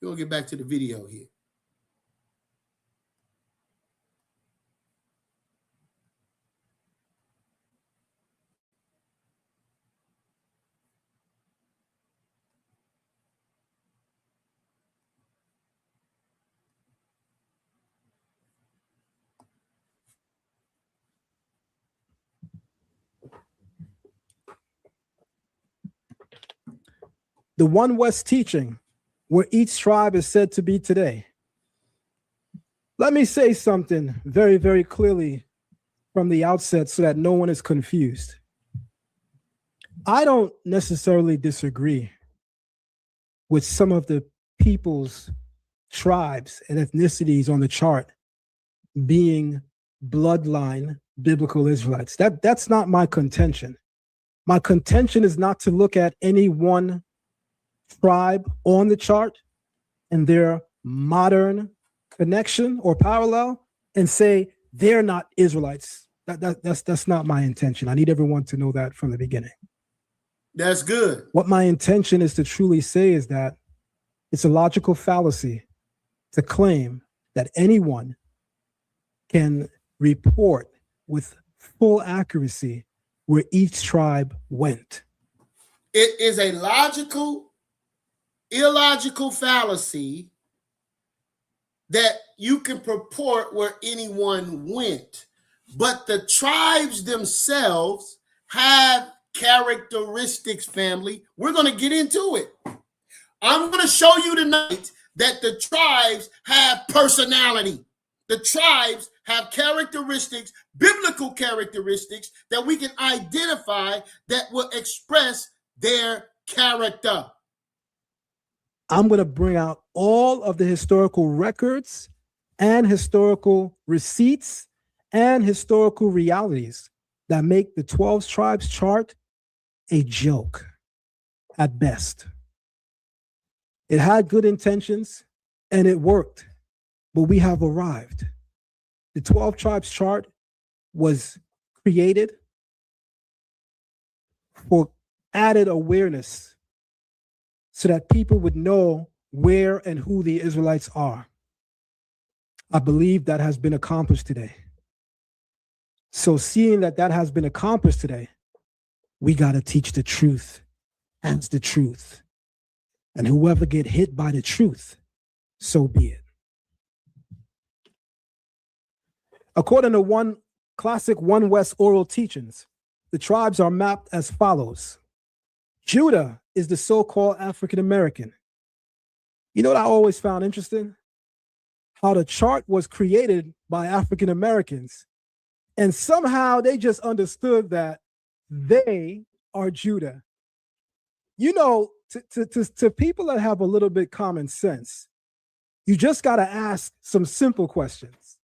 We'll get back to the video here. The One West teaching, where each tribe is said to be today. Let me say something very, very clearly from the outset so that no one is confused. I don't necessarily disagree with some of the people's tribes and ethnicities on the chart being bloodline biblical Israelites. That's not my contention. My contention is not to look at any one tribe on the chart and their modern connection or parallel and say they're not Israelites. That's not my intention. I need everyone to know that from the beginning. That's good. What my intention is to truly say is that it's a logical fallacy to claim that anyone can report with full accuracy where each tribe went. It is a illogical fallacy that you can purport where anyone went, but the tribes themselves have characteristics, family. We're going to get into it. I'm going to show you tonight that the tribes have personality. The tribes have characteristics, biblical characteristics that we can identify that will express their character. I'm going to bring out all of the historical records and historical receipts and historical realities that make the 12 tribes chart a joke at best. It had good intentions and it worked, but we have arrived. The 12 tribes chart was created for added awareness so that people would know where and who the Israelites are. I believe that has been accomplished today. So seeing that has been accomplished today, we got to teach the truth as the truth. And whoever get hit by the truth, so be it. According to one classic One West oral teachings, the tribes are mapped as follows. Judah is the so-called African American. You know what I always found interesting? How the chart was created by African Americans, and somehow they just understood that they are Judah. You know, to people that have a little bit common sense, you just got to ask some simple questions.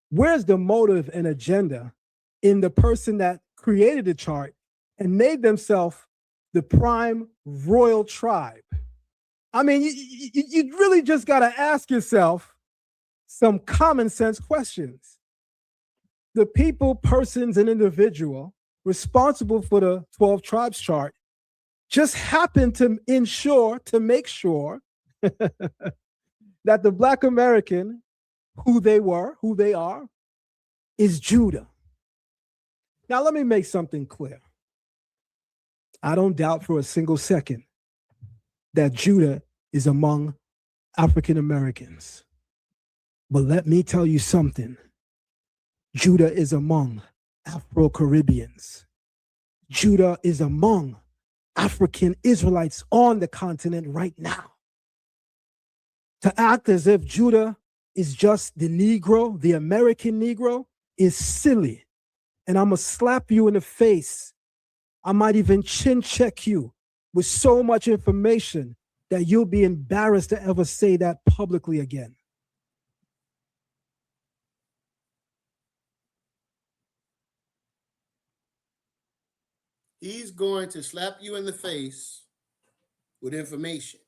Where's the motive and agenda in the person that created the chart and made themselves the prime royal tribe? I mean, you really just got to ask yourself some common sense questions. The people, persons, and individual responsible for the 12 tribes chart just happened to make sure that the Black American, who they are, is Judah. Now, let me make something clear. I don't doubt for a single second that Judah is among African Americans. But let me tell you something. Judah is among Afro-Caribbeans. Judah is among African Israelites on the continent right now. To act as if Judah is just the Negro, the American Negro, is silly. And I'm going to slap you in the face. I might even chin check you with so much information that you'll be embarrassed to ever say that publicly again. He's going to slap you in the face with information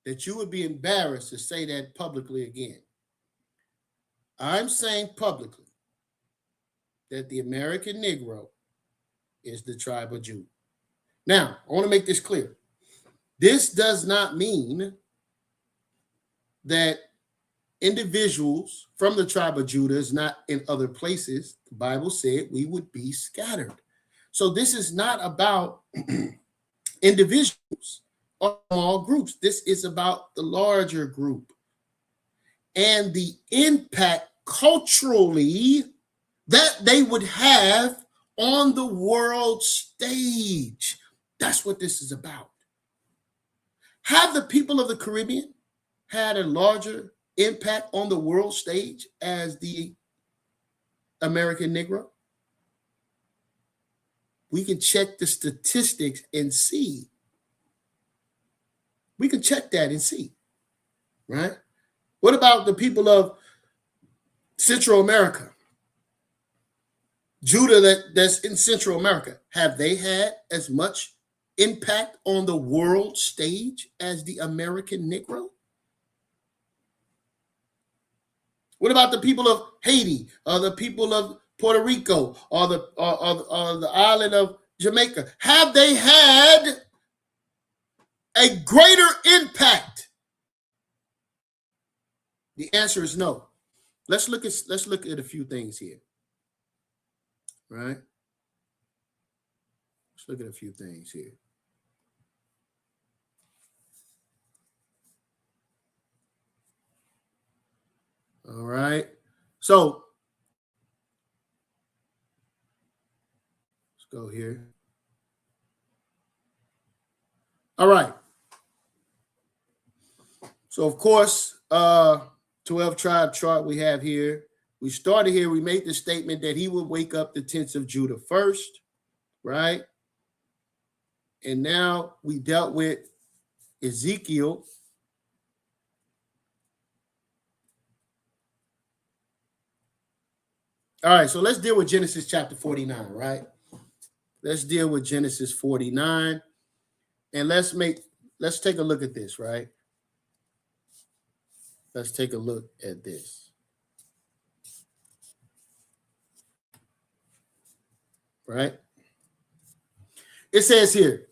that you would be embarrassed to say that publicly again. I'm saying publicly that the American Negro is the tribe of Judah. Now, I want to make this clear. This does not mean that individuals from the tribe of Judah is not in other places. The Bible said we would be scattered. So this is not about individuals or small groups. This is about the larger group and the impact culturally that they would have on the world stage. That's what this is about. Have the people of the Caribbean had a larger impact on the world stage as the American Negro? We can check the statistics and see We can check that and see, right? What about the people of Central America? Judah that's in Central America, have they had as much impact on the world stage as the American Negro? What about the people of Haiti or the people of Puerto Rico or the island of Jamaica? Have they had a greater impact? The answer is no. Let's look at a few things here. Right? Let's look at a few things here. All right. So let's go here. All right. So of course, 12 tribe chart we have here. We started here. We made the statement that he would wake up the tents of Judah first, right? And now we dealt with Ezekiel. All right, so let's deal with Genesis chapter 49, right? Let's deal with Genesis 49. And let's take a look at this, right? Let's take a look at this. Right? It says here,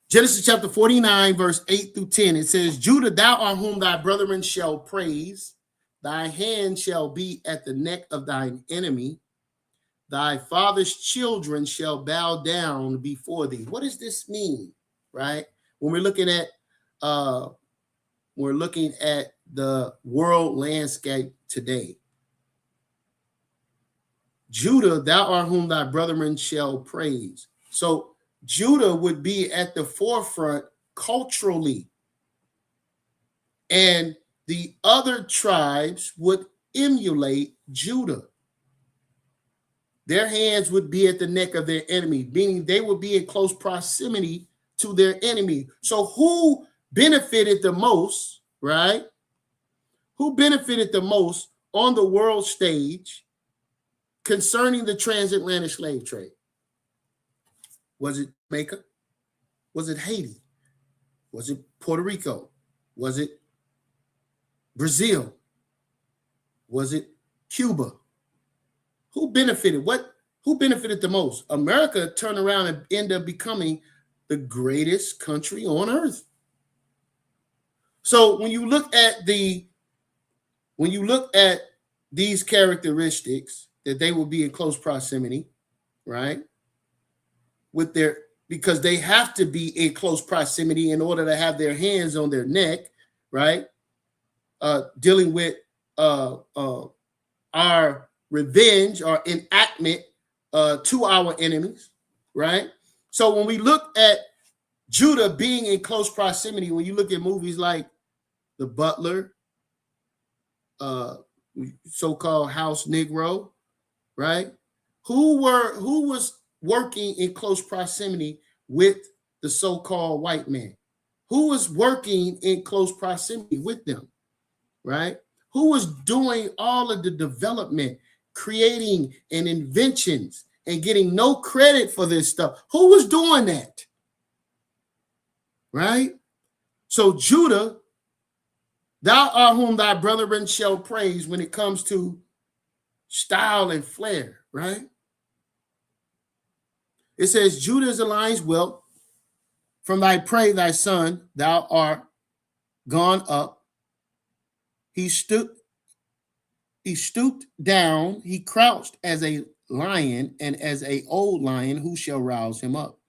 Genesis chapter 49, verse 8 through 10, it says, Judah, thou art whom thy brethren shall praise. Thy hand shall be at the neck of thine enemy. Thy father's children shall bow down before thee. What does this mean, right? When we're looking at the world landscape today. Judah, thou art whom thy brethren shall praise. So Judah would be at the forefront culturally, and the other tribes would emulate Judah. Their hands would be at the neck of their enemy, meaning they would be in close proximity to their enemy. So who benefited the most, right? Who benefited the most on the world stage concerning the transatlantic slave trade? Was it Jamaica? Was it Haiti? Was it Puerto Rico? Was it Brazil? Was it Cuba? Who benefited? Who benefited the most? America turned around and ended up becoming the greatest country on earth. So when you look at these characteristics, that they will be in close proximity, right? Because they have to be in close proximity in order to have their hands on their neck, right? Dealing with our revenge or enactment to our enemies, right? So when we look at Judah being in close proximity, when you look at movies like The Butler, so-called House Negro, right? Who was working in close proximity with the so-called white man? Who was working in close proximity with them, right? Who was doing all of the development, creating and inventions and getting no credit for this stuff? Who was doing that? Right? So Judah, thou art whom thy brethren shall praise when it comes to style and flair, right? It says, Judah's alliance will, from thy prey, thy son, thou art gone up. He stooped down, he crouched as a lion, and as an old lion, who shall rouse him up?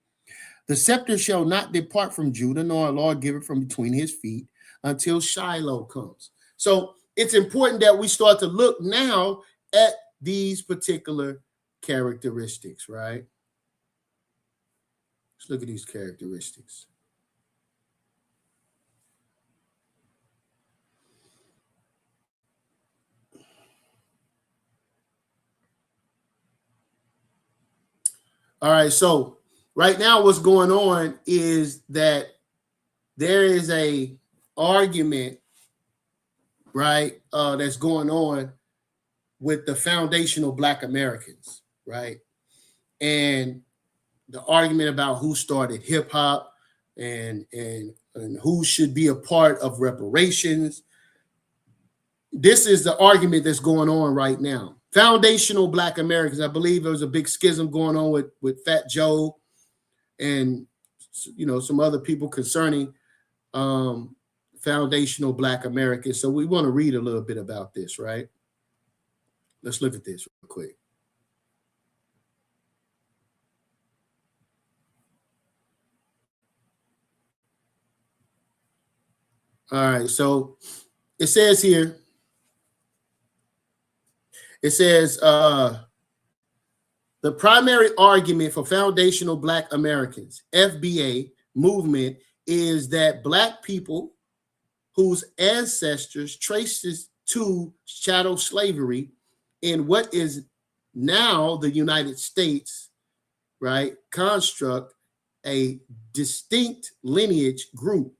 The scepter shall not depart from Judah, nor a lawgiver from between his feet, until Shiloh comes. So it's important that we start to look now at these particular characteristics, right? Let's look at these characteristics. All right, so right now what's going on is that there is a argument, right, that's going on with the foundational Black Americans, right? And the argument about who started hip hop and who should be a part of reparations. This is the argument that's going on right now. Foundational Black Americans. I believe there was a big schism going on with Fat Joe and some other people concerning foundational Black Americans. So we want to read a little bit about this, right? Let's look at this real quick. All right, so it says here, the primary argument for foundational Black Americans, FBA movement, is that Black people whose ancestors traces to chattel slavery in what is now the United States, right, construct a distinct lineage group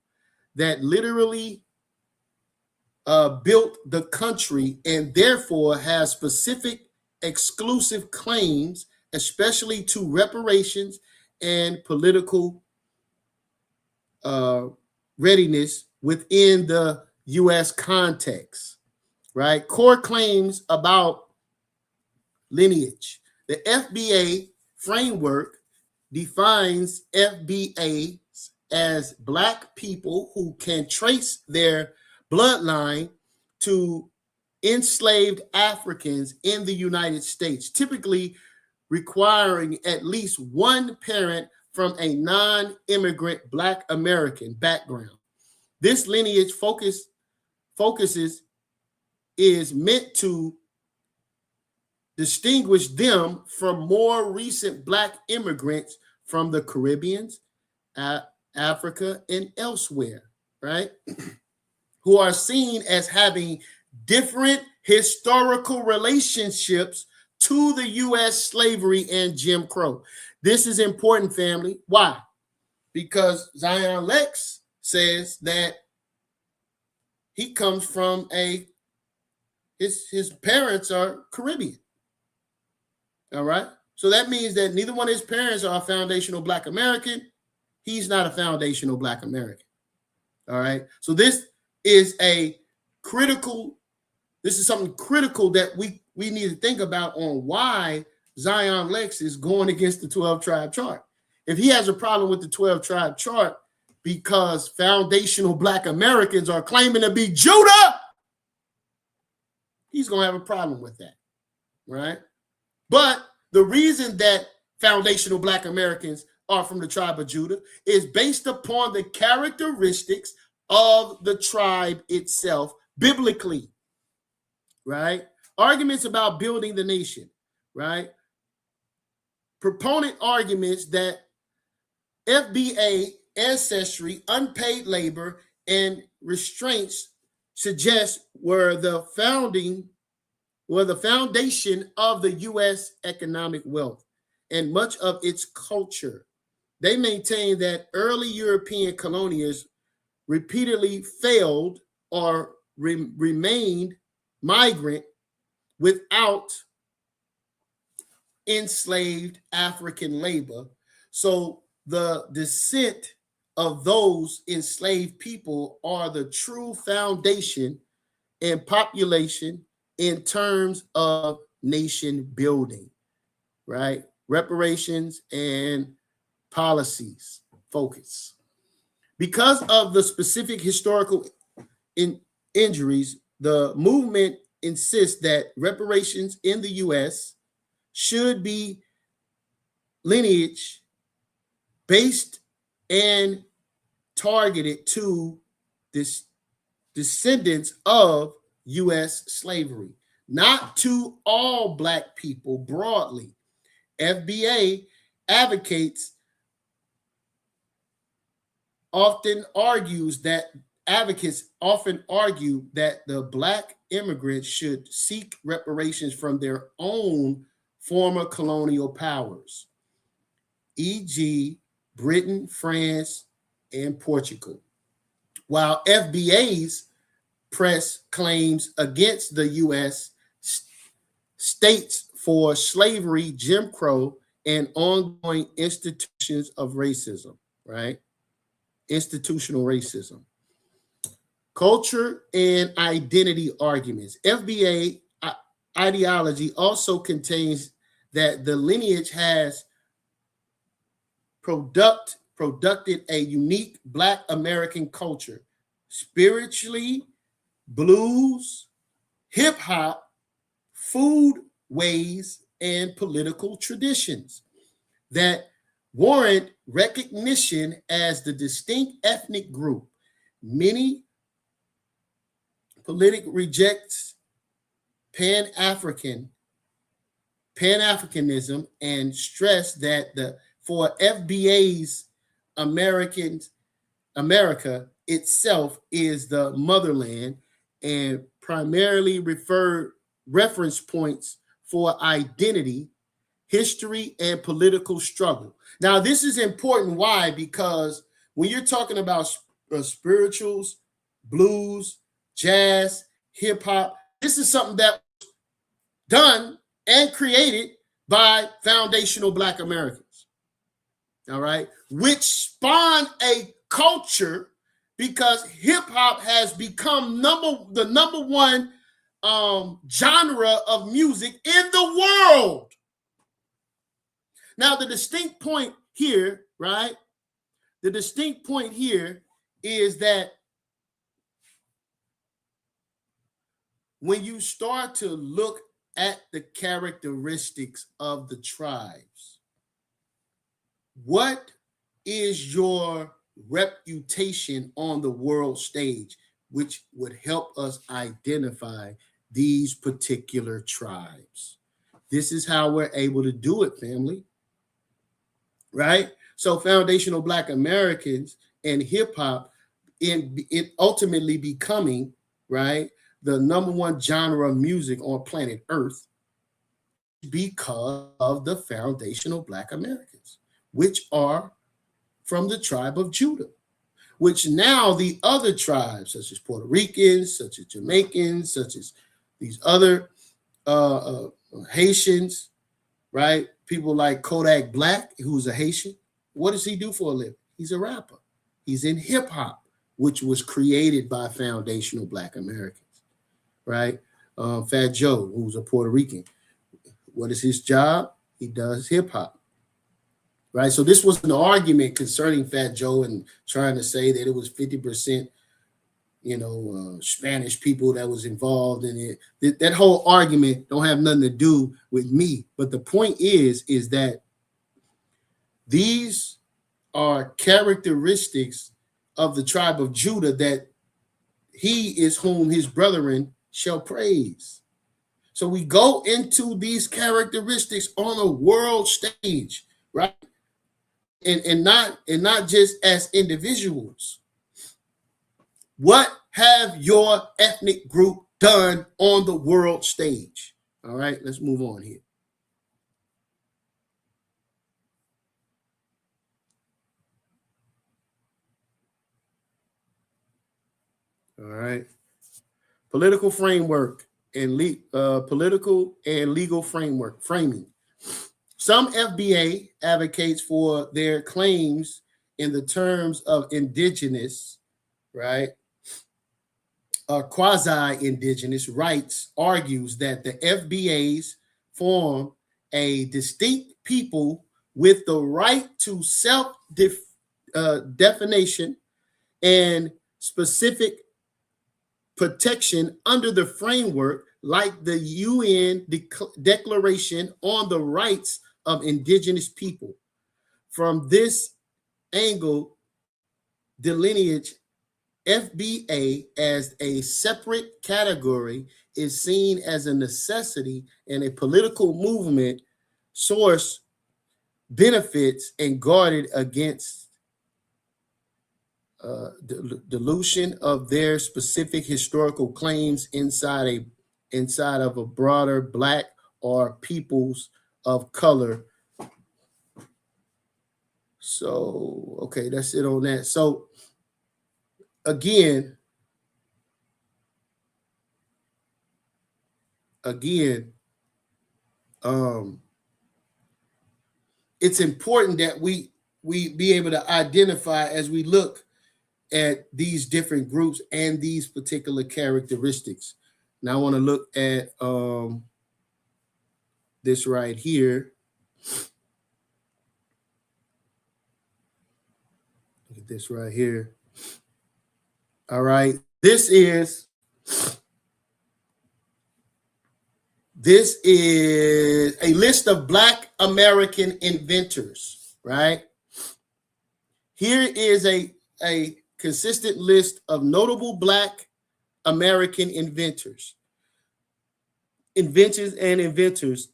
that literally built the country and therefore has specific exclusive claims, especially to reparations and political readiness within the U.S. context, right? Core claims about lineage. The FBA framework defines FBAs as Black people who can trace their bloodline to enslaved Africans in the United States, typically requiring at least one parent from a non-immigrant Black American background. This lineage focuses is meant to distinguish them from more recent Black immigrants from the Caribbean, Africa, and elsewhere, right? Who are seen as having different historical relationships to the U.S. slavery and Jim Crow. This is important, family. Why? Because Zion Lexx says that he comes from his parents are Caribbean. All right. So that means that neither one of his parents are a foundational Black American. He's not a foundational Black American. All right. So this is something critical that we need to think about on why Zion Lexx is going against the 12 tribe chart. If he has a problem with the 12 tribe chart because foundational Black Americans are claiming to be Judah, he's going to have a problem with that, right? But the reason that foundational Black Americans are from the tribe of Judah is based upon the characteristics of the tribe itself biblically, right? Arguments about building the nation, right? Proponent arguments that FBA ancestry, unpaid labor, and restraints suggest were the foundation of the U.S. economic wealth and much of its culture. They maintain that early European colonials repeatedly failed or remained migrant without enslaved African labor. So the descent of those enslaved people are the true foundation and population in terms of nation building, right? Reparations and policies focus. Because of the specific historical injuries, the movement insists that reparations in the U.S. should be lineage based and targeted to this descendants of U.S. slavery, not to all Black people broadly. FBA advocates often argue that the Black immigrants should seek reparations from their own former colonial powers, e.g., Britain, France, and Portugal, while FBA's press claims against the U.S. states for slavery, Jim Crow, and ongoing institutions of racism, right? Institutional racism. Culture and identity arguments. FBA ideology also contains that the lineage has produced a unique Black American culture, spiritually, blues, hip hop, food ways, and political traditions that warrant recognition as the distinct ethnic group. Many political rejects Pan-Africanism and stress that for FBA's America itself is the motherland and primarily reference points for identity, history, and political struggle. Now, this is important. Why? Because when you're talking about spirituals, blues, jazz, hip hop, this is something that was done and created by foundational Black Americans. All right, which spawned a culture because hip hop has become the number one genre of music in the world. Now, the distinct point here, right? The distinct point here is that when you start to look at the characteristics of the tribes, what is your reputation on the world stage, which would help us identify these particular tribes? This is how we're able to do it, family. Right? So foundational Black Americans and hip hop in ultimately becoming, right, the number one genre of music on planet Earth because of the foundational Black Americans, which are from the tribe of Judah, which now the other tribes, such as Puerto Ricans, such as Jamaicans, such as these other Haitians, right? People like Kodak Black, who's a Haitian. What does he do for a living? He's a rapper. He's in hip hop, which was created by foundational Black Americans, right? Fat Joe, who's a Puerto Rican. What is his job? He does hip hop, right? So this was an argument concerning Fat Joe and trying to say that it was 50%, Spanish people that was involved in it. That whole argument don't have nothing to do with me. But the point is that these are characteristics of the tribe of Judah that he is whom his brethren shall praise. So we go into these characteristics on a world stage, right? And not just as individuals. What have your ethnic group done on the world stage? All right, let's move on here. All right. Political framework and political and legal framing. Some FBA advocates for their claims in the terms of indigenous, right, quasi-indigenous rights, argues that the FBAs form a distinct people with the right to self-definition and specific protection under the framework like the UN Declaration on the Rights of Indigenous People. From this angle, delineate FBA as a separate category is seen as a necessity and a political movement source benefits and guarded against dilution of their specific historical claims inside of a broader Black or peoples of color. So, okay, that's it on that. So again, it's important that we be able to identify as we look at these different groups and these particular characteristics. Now I want to look at this right here. Look at this right here. All right. This is a list of Black American inventors, right? Here is a consistent list of notable Black American inventors, inventions and inventors,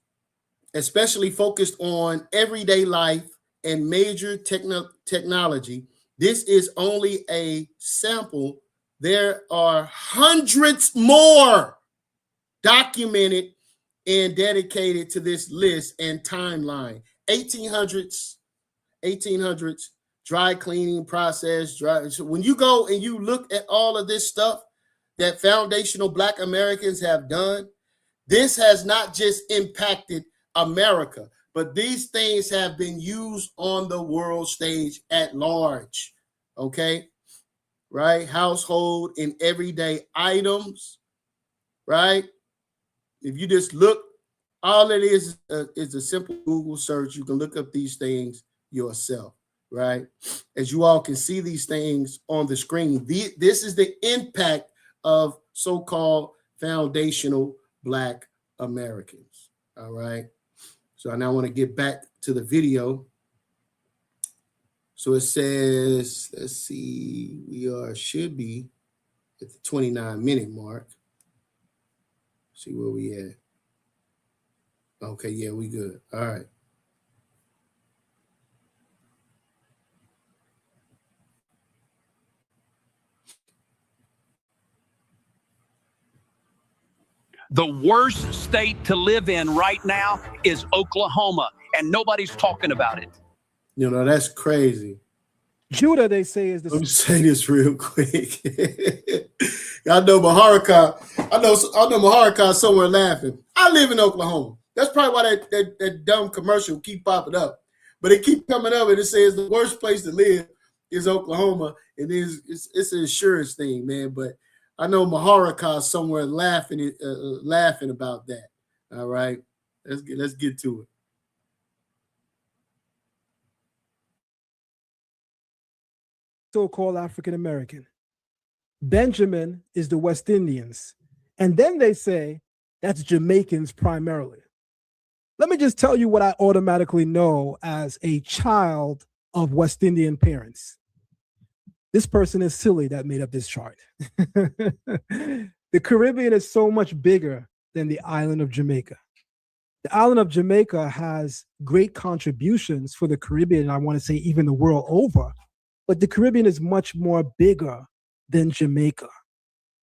especially focused on everyday life and major technology. This is only a sample. There are hundreds more documented and dedicated to this list and timeline. 1800s, dry cleaning process. So when you go and you look at all of this stuff that foundational Black Americans have done, this has not just impacted America, but these things have been used on the world stage at large, okay? Right? Household and everyday items, right? If you just look, all it is a simple Google search. You can look up these things yourself, right? As you all can see these things on the screen, this is the impact of so-called foundational Black Americans, all right? So I now want to get back to the video. So it says, let's see, should be at the 29-minute mark. See where we at. Okay, yeah, we good. All right. The worst state to live in right now is Oklahoma, and nobody's talking about it. You know, that's crazy. Judah, they say, is the. Let me say this real quick. I know Maharaka. I know Maharaka somewhere laughing. I live in Oklahoma. That's probably why that dumb commercial keep popping up. But it keep coming up and it says the worst place to live is Oklahoma. It's an insurance thing, man. But I know Maharaka somewhere laughing about that. All right, let's get to it. So-called African American. Benjamin is the West Indians, and then they say that's Jamaicans primarily. Let me just tell you what I automatically know as a child of West Indian parents. This person is silly that made up this chart. The Caribbean is so much bigger than the island of Jamaica. The island of Jamaica has great contributions for the Caribbean, and I want to say even the world over, but the Caribbean is much more bigger than Jamaica.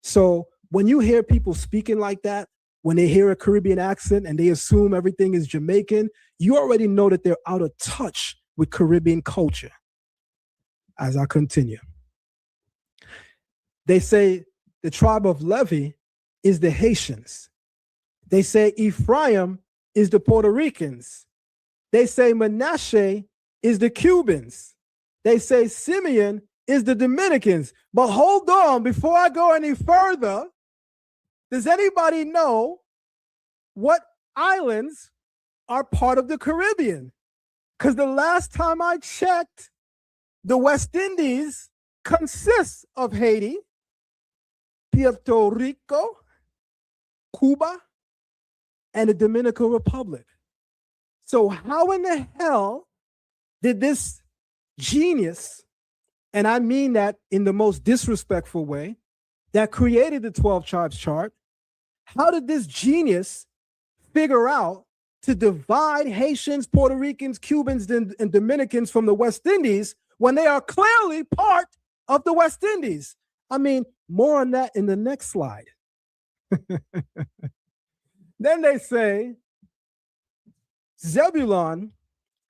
So when you hear people speaking like that, when they hear a Caribbean accent and they assume everything is Jamaican, you already know that they're out of touch with Caribbean culture. As I continue. They say the tribe of Levi is the Haitians. They say Ephraim is the Puerto Ricans. They say Manasseh is the Cubans. They say Simeon is the Dominicans. But hold on, before I go any further, does anybody know what islands are part of the Caribbean? Because the last time I checked, the West Indies consists of Haiti, Puerto Rico, Cuba, and the Dominican Republic. So how in the hell did this genius, and I mean that in the most disrespectful way, that created the 12 tribes chart, how did this genius figure out to divide Haitians, Puerto Ricans, Cubans, and Dominicans from the West Indies when they are clearly part of the West Indies? I mean, more on that in the next slide. Then they say Zebulon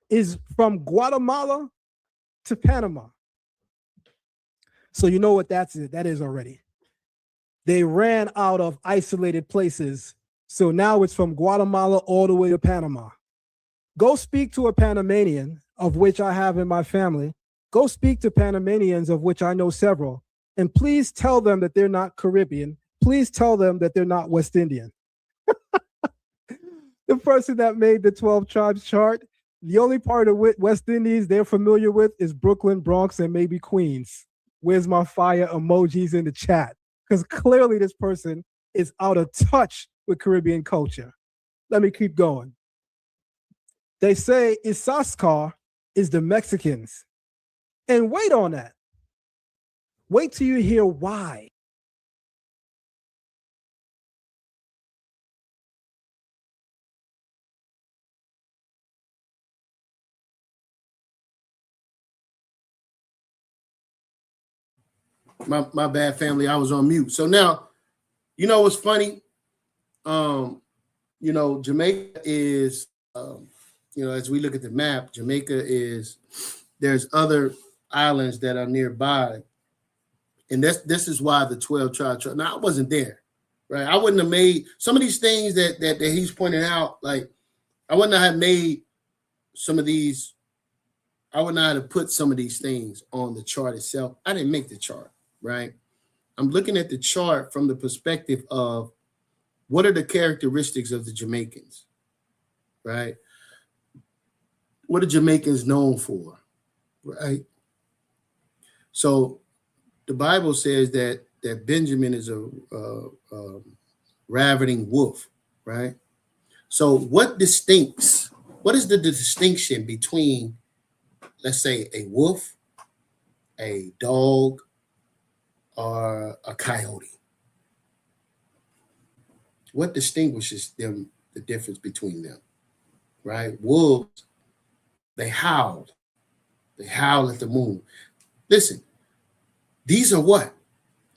is from Guatemala to Panama. So you know what that is already. They ran out of isolated places. So now it's from Guatemala all the way to Panama. Go speak to a Panamanian, of which I have in my family. Go speak to Panamanians, of which I know several. And please tell them that they're not Caribbean. Please tell them that they're not West Indian. The person that made the 12 tribes chart, the only part of West Indies they're familiar with is Brooklyn, Bronx, and maybe Queens. Where's my fire emojis in the chat? Because clearly this person is out of touch with Caribbean culture. Let me keep going. They say Isaskar is the Mexicans. And wait on that. Wait till you hear why. My bad, family. I was on mute. So now, you know what's funny? You know, Jamaica is, you know, as we look at the map, Jamaica is, there's other islands that are nearby. And this is why the 12 tribes. Now, I wasn't there, right? I wouldn't have made some of these things that he's pointing out. Like, I wouldn't have made some of these. I would not have put some of these things on the chart itself. I didn't make the chart, right? I'm looking at the chart from the perspective of what are the characteristics of the Jamaicans, right? What are Jamaicans known for, right? So the Bible says that Benjamin is a ravening wolf, right? So what is the distinction between, let's say, a wolf, a dog, or a coyote? What distinguishes them, the difference between them, right? Wolves, they howl. They howl at the moon. Listen, these are what?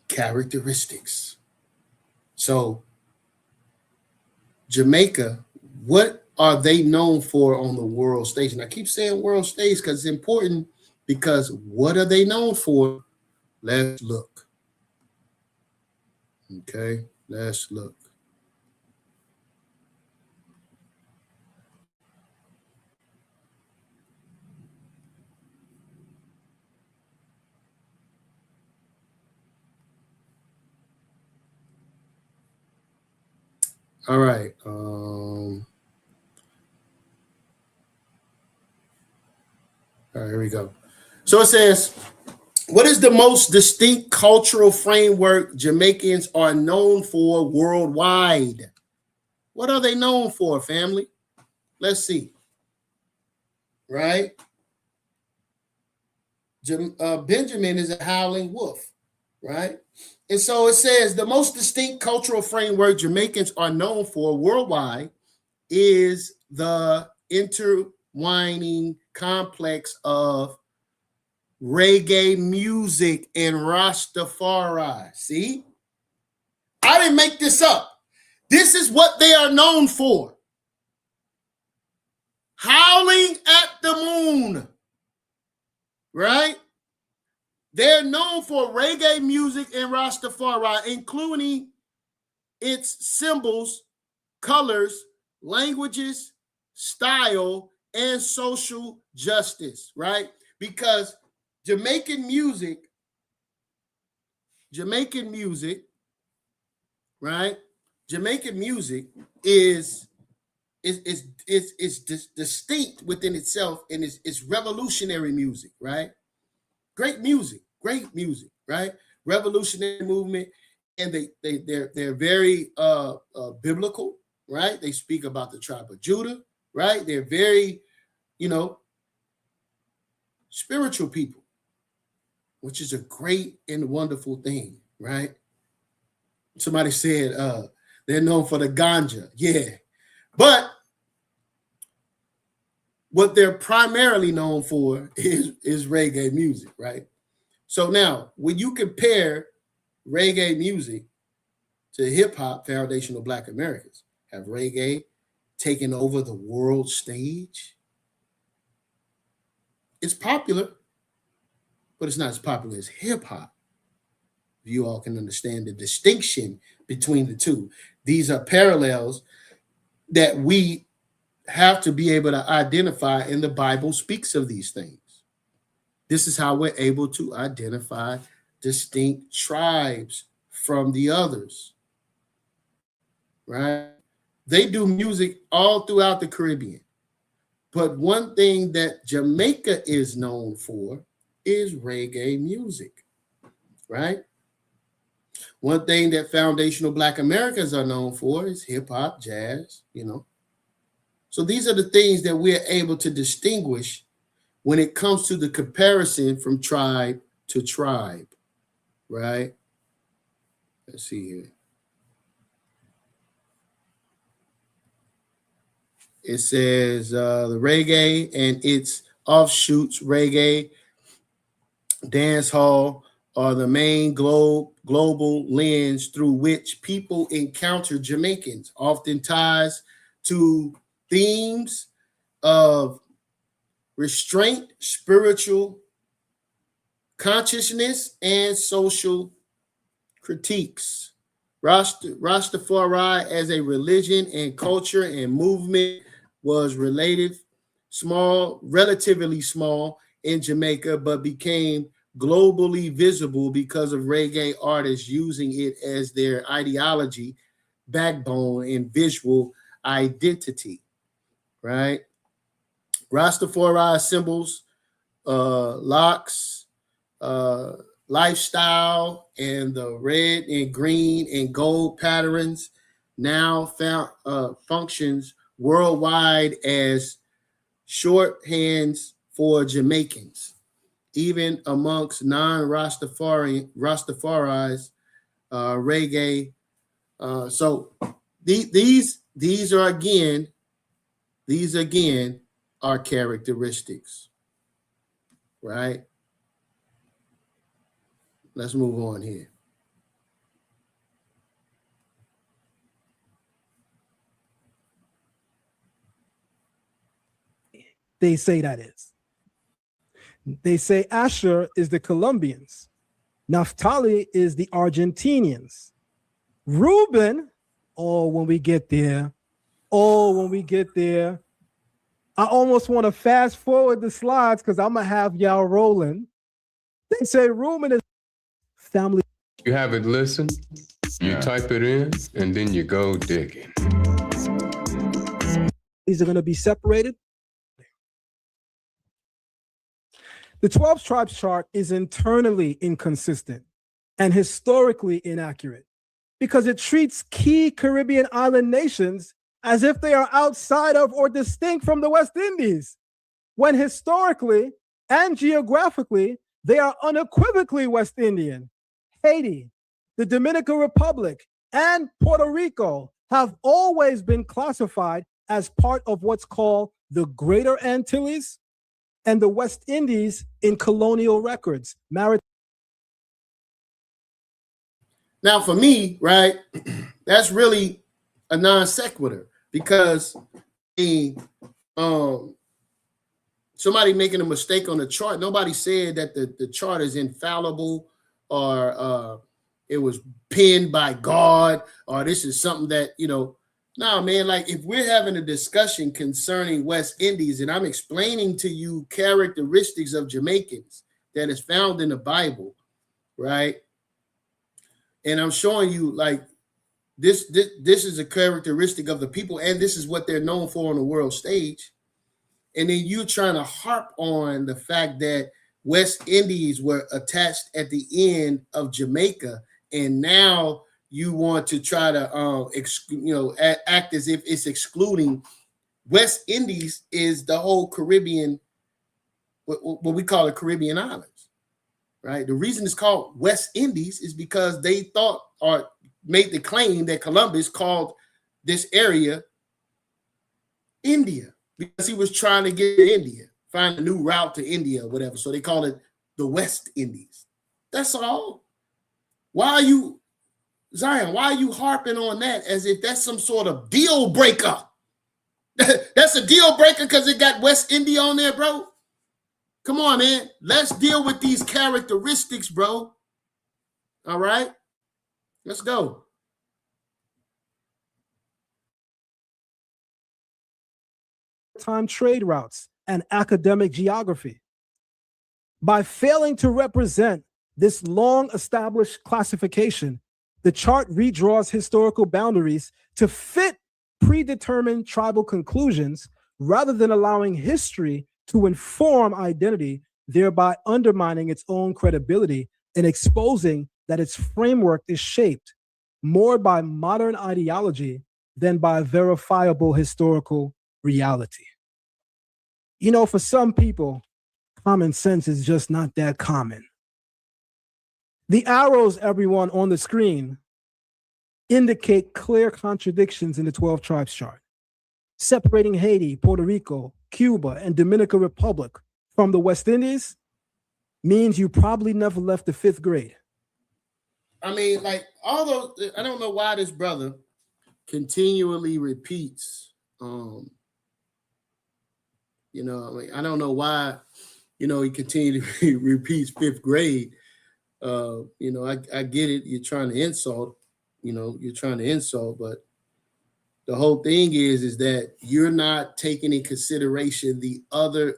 Characteristics. So Jamaica, what are they known for on the world stage? And I keep saying world stage because it's important, because what are they known for? Let's look. Okay, let's look. All right. All right, here we go. So it says, what is the most distinct cultural framework Jamaicans are known for worldwide? What are they known for, family? Let's see. Right? Benjamin is a howling wolf, right? And so it says the most distinct cultural framework Jamaicans are known for worldwide is the intertwining complex of reggae music and Rastafari. See? I didn't make this up. This is what they are known for. Howling at the moon. Right? They're known for reggae music and Rastafari, including its symbols, colors, languages, style, and social justice, right? Because Jamaican music, right? Jamaican music is distinct within itself, and it's revolutionary music, right? Great music, right? Revolutionary movement, and they're very biblical, right? They speak about the tribe of Judah, right? They're very, spiritual people, which is a great and wonderful thing, right? Somebody said they're known for the ganja, yeah, but what they're primarily known for is reggae music, right? So now, when you compare reggae music to hip hop, foundational Black Americans, have reggae taken over the world stage? It's popular, but it's not as popular as hip hop, You all can understand the distinction between the two. These are parallels that we have to be able to identify, and the Bible speaks of these things. This is how we're able to identify distinct tribes from the others, right? They do music all throughout the Caribbean. But one thing that Jamaica is known for is reggae music, right? One thing that foundational Black Americans are known for is hip hop, jazz, So these are the things that we're able to distinguish when it comes to the comparison from tribe to tribe, right? Let's see here. It says the reggae and its offshoots, reggae, dance hall, are the main global lens through which people encounter Jamaicans, often ties to themes of restraint, spiritual consciousness, and social critiques. Rastafari as a religion and culture and movement was relatively small in Jamaica, but became globally visible because of reggae artists using it as their ideology, backbone, and visual identity, right? Rastafari symbols, locks, lifestyle, and the red and green and gold patterns now functions worldwide as shorthands for Jamaicans, even amongst non-Rastafaris, reggae. So these again are characteristics, right? Let's move on here. They say that is. They say Asher is the Colombians. Naphtali is the Argentinians. Reuben, when we get there, I almost want to fast forward the slides because I'm going to have y'all rolling. They say Reuben is family. You have it listen, you type it in, and then you go digging. These are going to be separated. The 12 tribes chart is internally inconsistent and historically inaccurate because it treats key Caribbean island nations as if they are outside of or distinct from the West Indies, when historically and geographically, they are unequivocally West Indian. Haiti, the Dominican Republic, and Puerto Rico have always been classified as part of what's called the Greater Antilles and the West Indies in colonial records. Now, for me, right, that's really a non sequitur because somebody making a mistake on the chart. Nobody said that the chart is infallible or it was pinned by God or this is something that, nah, man, like if we're having a discussion concerning West Indies and I'm explaining to you characteristics of Jamaicans that is found in the Bible, right? And I'm showing you like this is a characteristic of the people and this is what they're known for on the world stage. And then you trying to harp on the fact that West Indies were attached at the end of Jamaica, and now you want to try to act as if it's excluding. West Indies is the whole Caribbean, what we call the Caribbean islands, right? The reason it's called West Indies is because they thought or made the claim that Columbus called this area India because he was trying to get to India, find a new route to India or whatever. So they call it the West Indies. That's all. Zion, why are you harping on that as if that's some sort of deal breaker? That's a deal breaker because it got West India on there, bro. Come on, man. Let's deal with these characteristics, bro. All right, let's go. Time trade routes and academic geography. By failing to represent this long-established classification, the chart redraws historical boundaries to fit predetermined tribal conclusions rather than allowing history to inform identity, thereby undermining its own credibility and exposing that its framework is shaped more by modern ideology than by verifiable historical reality. You know, for some people, common sense is just not that common. The arrows, everyone, on the screen indicate clear contradictions in the 12 tribes chart, separating Haiti, Puerto Rico, Cuba, and Dominican Republic from the West Indies means you probably never left the 5th grade. I mean, like, all those, I don't know why this brother continually repeats, you know, I mean, I don't know why, you know, he continually repeats 5th grade. You know, I get it. You're trying to insult, you know, but the whole thing is that you're not taking in consideration the other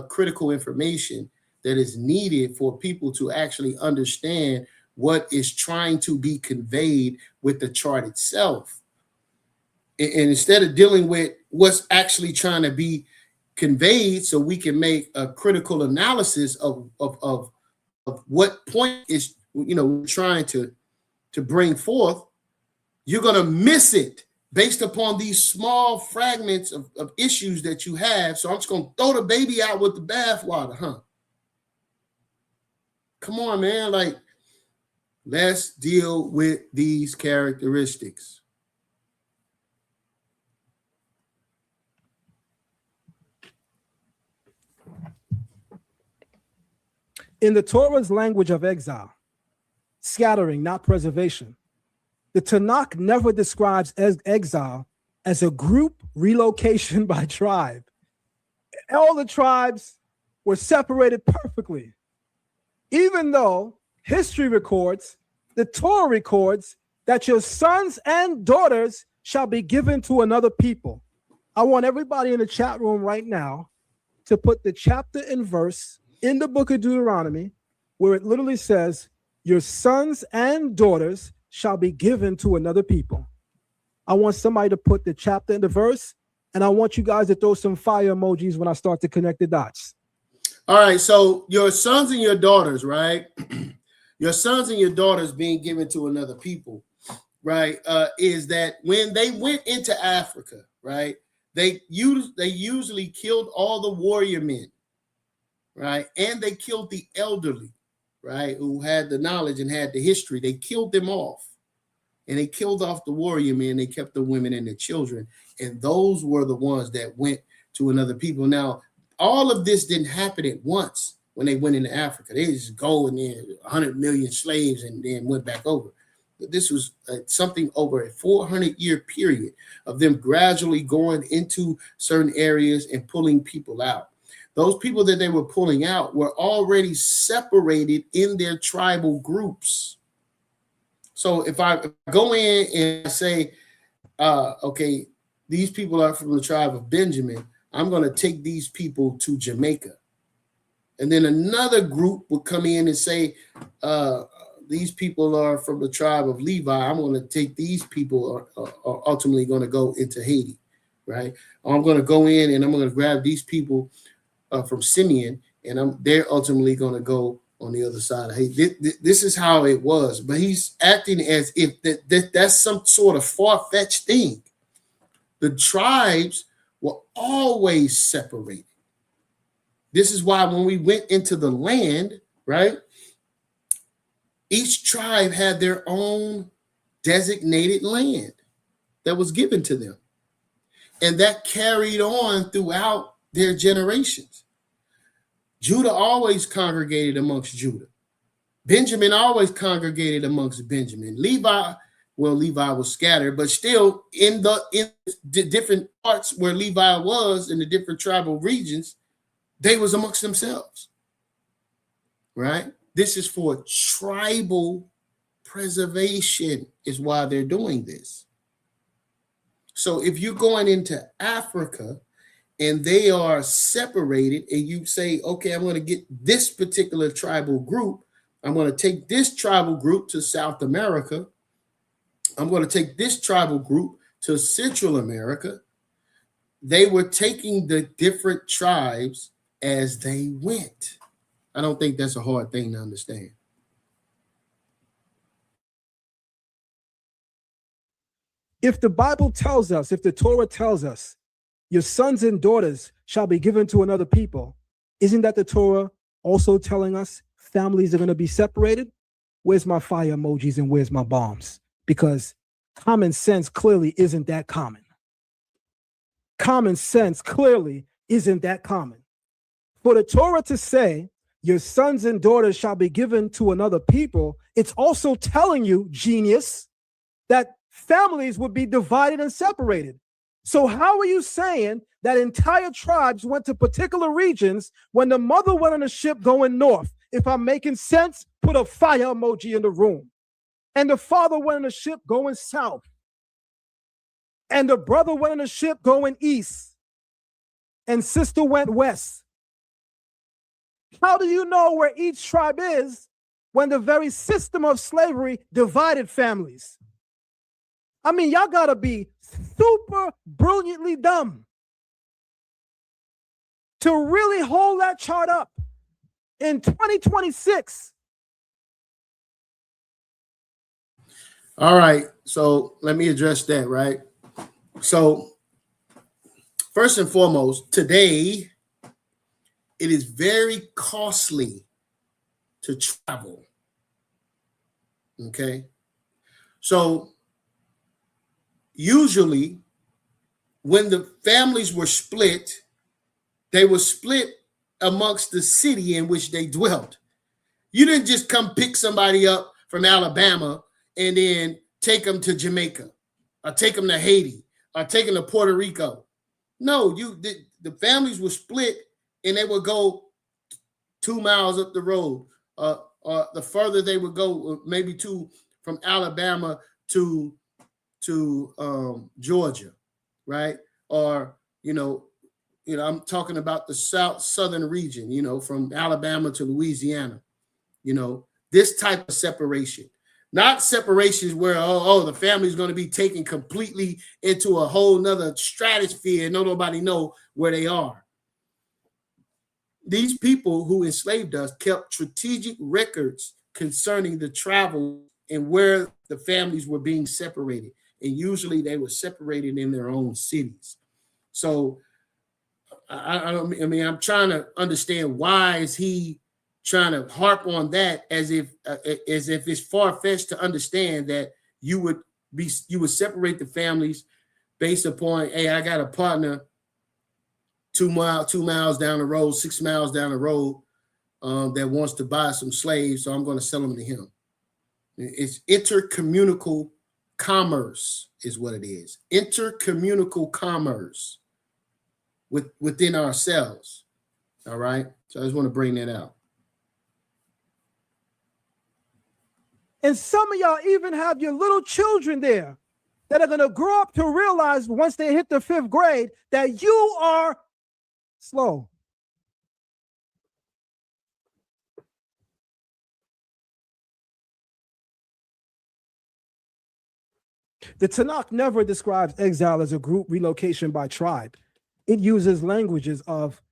critical information that is needed for people to actually understand what is trying to be conveyed with the chart itself. And instead of dealing with what's actually trying to be conveyed so we can make a critical analysis of what point is, you know, trying to bring forth, you're going to miss it based upon these small fragments of issues that you have. So I'm just going to throw the baby out with the bathwater, huh? Come on, man. Like, let's deal with these characteristics. In the Torah's language of exile, scattering, not preservation, the Tanakh never describes exile as a group relocation by tribe. All the tribes were separated perfectly, even though history records, the Torah records, that your sons and daughters shall be given to another people. I want everybody in the chat room right now to put the chapter and verse in the book of Deuteronomy, where it literally says, your sons and daughters shall be given to another people. I want somebody to put the chapter and the verse, and I want you guys to throw some fire emojis when I start to connect the dots. All right, so your sons and your daughters, right? Your sons and your daughters being given to another people, right? Is that when they went into Africa, right? They usually killed all the warrior men, right? And they killed the elderly, right? Who had the knowledge and had the history. They killed them off. And they killed off the warrior men. They kept the women and the children. And those were the ones that went to another people. Now, all of this didn't happen at once when they went into Africa. They just go and then 100 million slaves and then went back over. This was something over a 400-year period of them gradually going into certain areas and pulling people out. Those people that they were pulling out were already separated in their tribal groups. So if I go in and say, okay, these people are from the tribe of Benjamin, I'm going to take these people to Jamaica. And then another group would come in and say, these people are from the tribe of Levi. I'm going to take these people are ultimately going to go into Haiti, right? I'm going to go in and I'm going to grab these people from Simeon, and they're ultimately going to go on the other side of Haiti. This is how it was, but he's acting as if that's some sort of far-fetched thing. The tribes were always separated. This is why when we went into the land, right, each tribe had their own designated land that was given to them. And that carried on throughout their generations. Judah always congregated amongst Judah. Benjamin always congregated amongst Benjamin. Levi was scattered, but still in the different parts where Levi was in the different tribal regions, they was amongst themselves, right? This is for tribal preservation is why they're doing this. So if you're going into Africa and they are separated and you say, okay, I'm going to get this particular tribal group, I'm going to take this tribal group to South America, I'm going to take this tribal group to Central America. They were taking the different tribes as they went. I don't think that's a hard thing to understand. If the Bible tells us, if the Torah tells us, your sons and daughters shall be given to another people, isn't that the Torah also telling us families are going to be separated? Where's my fire emojis and where's my bombs? Because common sense clearly isn't that common. Common sense clearly isn't that common. For the Torah to say, your sons and daughters shall be given to another people, it's also telling you, genius, that families would be divided and separated. So how are you saying that entire tribes went to particular regions when the mother went on a ship going north? If I'm making sense, put a fire emoji in the room. And the father went on a ship going south. And the brother went on a ship going east. And sister went west. How do you know where each tribe is when the very system of slavery divided families? I mean, y'all gotta be super brilliantly dumb to really hold that chart up in 2026. All right, so let me address that, right? So first and foremost, today, it is very costly to travel, okay? So usually, when the families were split, they were split amongst the city in which they dwelt. You didn't just come pick somebody up from Alabama and then take them to Jamaica or take them to Haiti or take them to Puerto Rico. No, the families were split and they would go 2 miles up the road. The further they would go, maybe from Alabama to Georgia, right? Or, I'm talking about the southern region, from Alabama to Louisiana, this type of separation, not separations where, the family's going to be taken completely into a whole nother stratosphere and nobody know where they are. These people who enslaved us kept strategic records concerning the travel and where the families were being separated. And usually they were separated in their own cities. So I'm trying to understand, why is he trying to harp on that as if it's far-fetched to understand that you would separate the families based upon, hey, I got a partner 2 miles down the road, 6 miles down the road, that wants to buy some slaves, so I'm going to sell them to him. It's intercommunical commerce is what it is. Intercommunical commerce within ourselves. All right. So I just want to bring that out. And some of y'all even have your little children there that are going to grow up to realize once they hit the 5th grade that you are slow. The Tanakh never describes exile as a group relocation by tribe. It uses languages of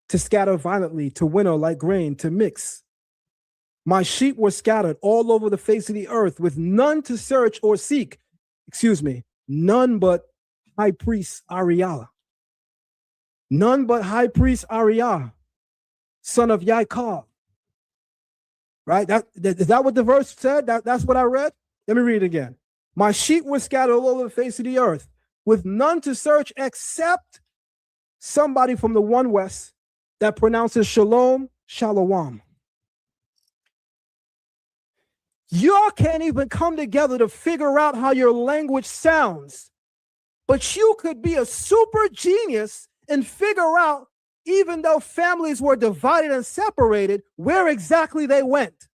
to scatter violently, to winnow like grain, to mix. My sheep were scattered all over the face of the earth with none to search or seek. None but high priest Ariah. None but high priest Ariah, son of Yaakov. Right? Is that what the verse said? That's what I read? Let me read it again. My sheep were scattered all over the face of the earth with none to search except somebody from the one west that pronounces shalom, shalom. Y'all can't even come together to figure out how your language sounds, but you could be a super genius and figure out, even though families were divided and separated, where exactly they went.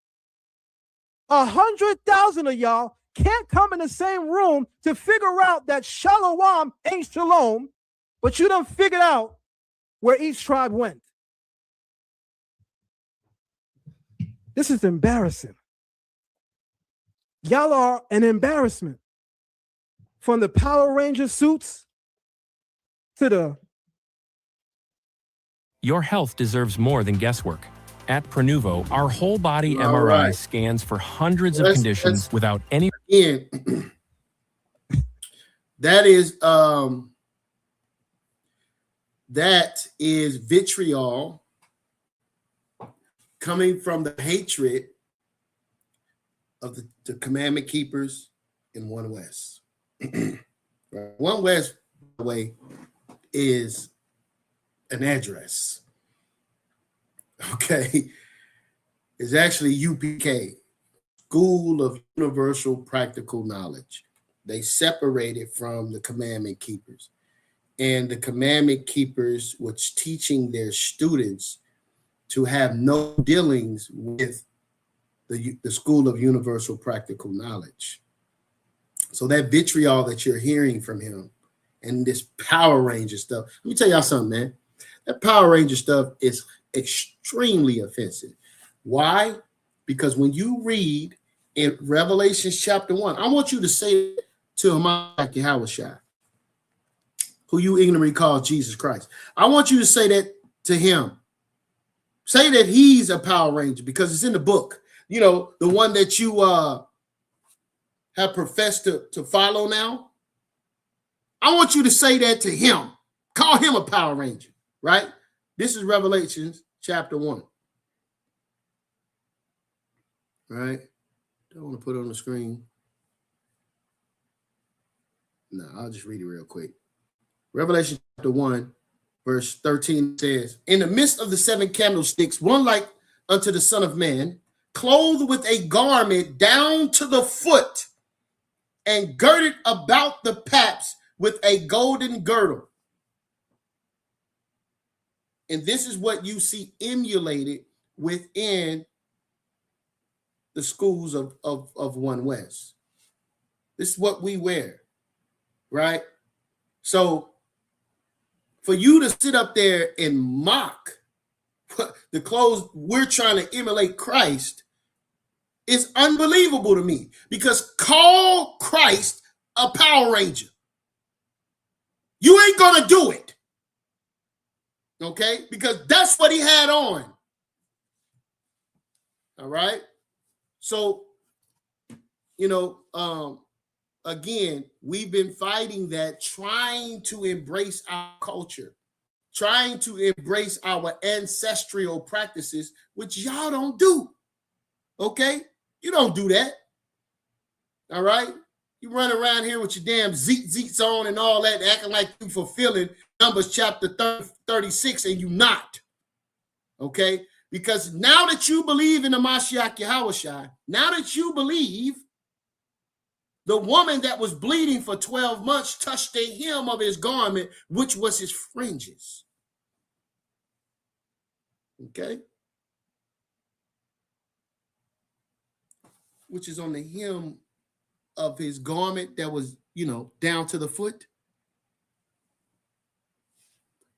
100,000 of y'all can't come in the same room to figure out that shalom ain't shalom, but you done figured out where each tribe went. This is embarrassing. Y'all are an embarrassment. From the Power Ranger suits to the... Your health deserves more than guesswork. At Prenuvo, our whole body All MRI right. scans for hundreds of conditions without any... Again, that is vitriol coming from the hatred of the commandment keepers in One West. One West, by the way, is an address. Okay. It's actually UPK, School of Universal Practical Knowledge. They separated from the commandment keepers. And the commandment keepers was teaching their students to have no dealings with the School of Universal Practical Knowledge. So that vitriol that you're hearing from him and this Power Ranger stuff, let me tell y'all something, man. That Power Ranger stuff is extremely offensive. Why? Because when you read in Revelation chapter 1, I want you to say to YirmeYah, who you ignorantly call Jesus Christ. I want you to say that to him. Say that he's a Power Ranger because it's in the book. You know, the one that you have professed to follow now. I want you to say that to him. Call him a Power Ranger, right? This is Revelation chapter 1. Right? Don't want to put it on the screen. No, I'll just read it real quick. Revelation chapter 1, verse 13 says, in the midst of the seven candlesticks, one like unto the Son of Man, clothed with a garment down to the foot, and girded about the paps with a golden girdle. And this is what you see emulated within the schools of One West. This is what we wear, right? So for you to sit up there and mock the clothes we're trying to emulate Christ is unbelievable to me, because call Christ a Power Ranger. You ain't gonna do it, okay? Because that's what he had on. All right. So, you know, again, we've been fighting that, trying to embrace our culture, trying to embrace our ancestral practices, which y'all don't do. Okay? You don't do that. All right? You run around here with your damn zeets on and all that, acting like you fulfilling Numbers chapter 36, and you not. Okay? Because now that you believe in the Mashiach Yahushua, now that you believe the woman that was bleeding for 12 months touched the hem of his garment, which was his fringes. Okay? Which is on the hem of his garment that was, you know, down to the foot.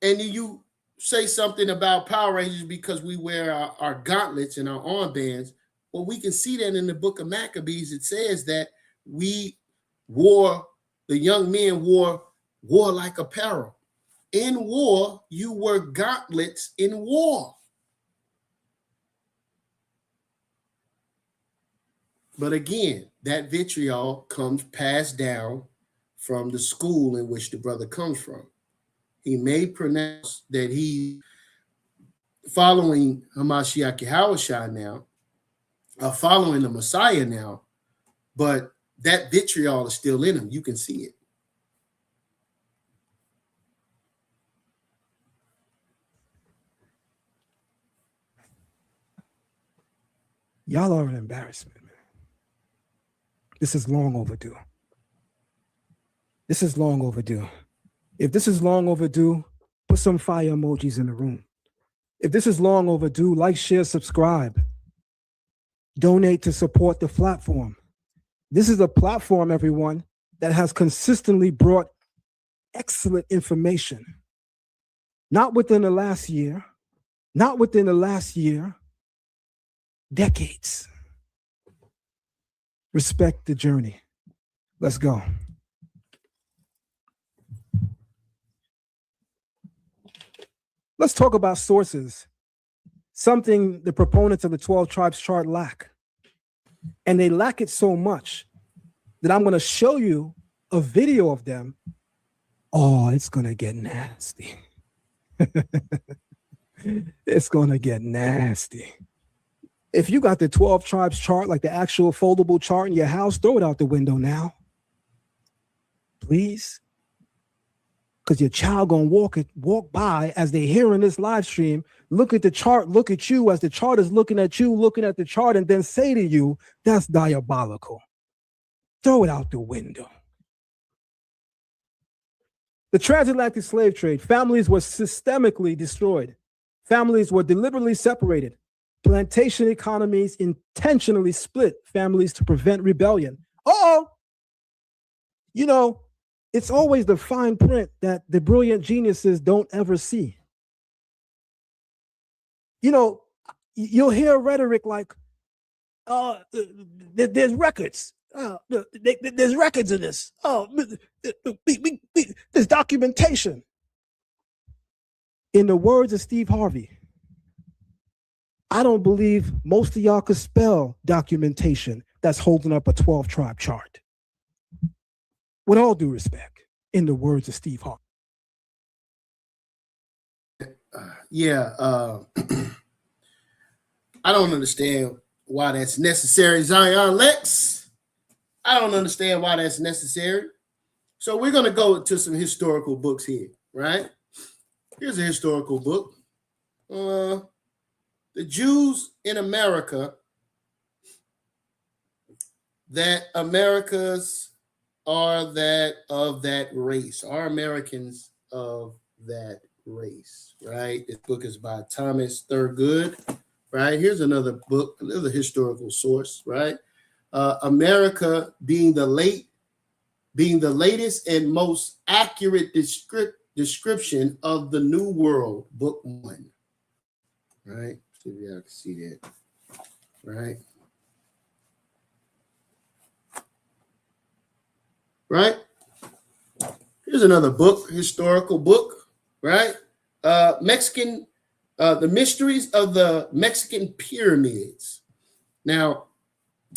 And then you say something about Power Rangers because we wear our gauntlets and our armbands. Well, we can see that in the book of Maccabees. It says that the young men wore warlike apparel. In war, you wear gauntlets in war. But again, that vitriol comes passed down from the school in which the brother comes from. He may pronounce that he's following Hamashiach Yahushua now, following the Messiah now, but that vitriol is still in him. You can see it. Y'all are an embarrassment, man. This is long overdue. This is long overdue. If this is long overdue, put some fire emojis in the room. If this is long overdue, like, share, subscribe. donate to support the platform. This is a platform, everyone, that has consistently brought excellent information. Not within the last year, decades. Respect the journey. Let's go. Let's talk about sources, something the proponents of the 12 tribes chart lack. And they lack it so much that I'm going to show you a video of them. Oh, it's going to get nasty. It's going to get nasty. If you got the 12 tribes chart, like the actual foldable chart in your house, throw it out the window now. Please. Because your child gonna walk by as they hear in this live stream, look at the chart, look at you as the chart is looking at you, looking at the chart, and then say to you, that's diabolical. Throw it out the window. The transatlantic slave trade, families were systemically destroyed. Families were deliberately separated. Plantation economies intentionally split families to prevent rebellion. You know, it's always the fine print that the brilliant geniuses don't ever see. You know, you'll hear rhetoric like, there's records. There's records of this. There's documentation. In the words of Steve Harvey, I don't believe most of y'all could spell documentation that's holding up a 12-tribe chart. With all due respect, in the words of Steve Harvey. I don't understand why that's necessary, Zion Lexx. I don't understand why that's necessary. So we're going to go to some historical books here, right? Here's a historical book. The Jews in America, that Americas are that of that race, are Americans of that race, right? This book is by Thomas Thurgood, right? Here's another book, another historical source, right? America being the latest and most accurate description of the New World, book 1, right? See if y'all can see that, right? Right? Here's another book, historical book, right? The Mysteries of the Mexican Pyramids. Now,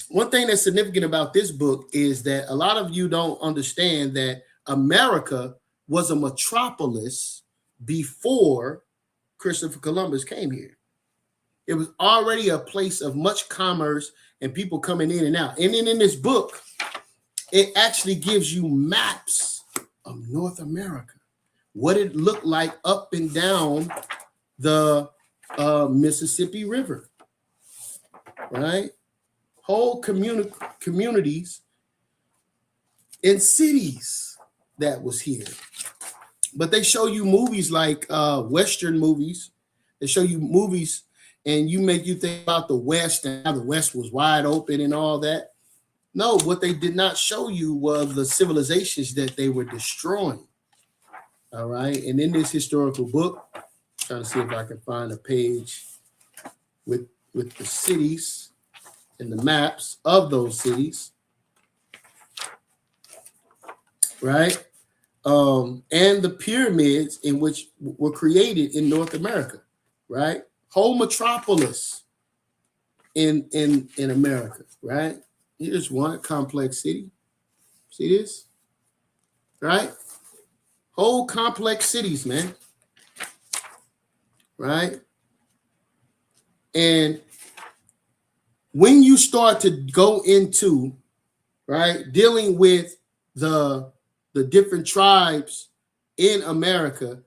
one thing that's significant about this book is that a lot of you don't understand that America was a metropolis before Christopher Columbus came here. It was already a place of much commerce and people coming in and out. And then in this book, it actually gives you maps of North America, what it looked like up and down the Mississippi River, right? Whole communities and cities that was here. But they show you movies like Western movies. They show you movies and you make you think about the West and how the West was wide open and all that. No, what they did not show you were the civilizations that they were destroying. All right. And in this historical book, I'm trying to see if I can find a page with the cities and the maps of those cities. Right. And the pyramids in which were created in North America. Right. Whole metropolis in America. Right. Here's one complex city. See this? Right? Whole complex cities, man. Right? And when you start to go into, right, dealing with the different tribes in America,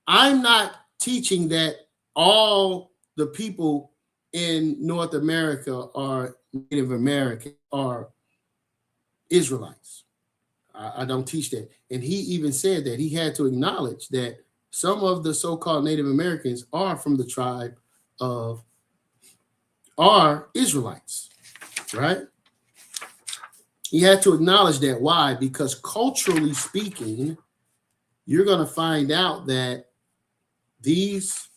I'm not teaching that all the people in North America are Native American or Israelites. I don't teach that. And he even said that he had to acknowledge that some of the so-called Native Americans are from the tribe of are Israelites. right? He had to acknowledge that. Why? Because culturally speaking, you're going to find out that these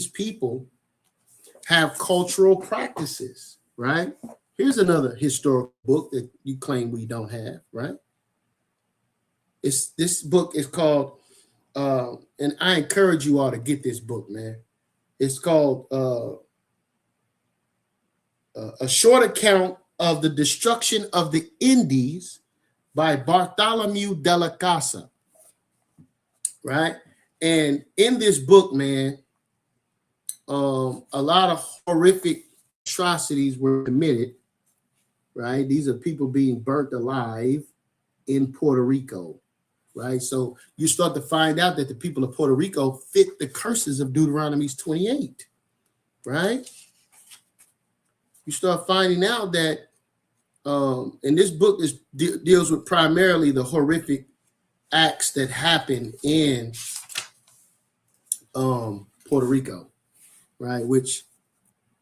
people have cultural practices, right? Here's another historical book that you claim we don't have, right? This book is called, and I encourage you all to get this book, man. It's called A Short Account of the Destruction of the Indies by Bartholomew de la Casa, right? And in this book, man, a lot of horrific atrocities were committed, right? These are people being burnt alive in Puerto Rico, right? So you start to find out that the people of Puerto Rico fit the curses of Deuteronomy 28, right? You start finding out that, and this book deals with primarily the horrific acts that happened in Puerto Rico, right? Which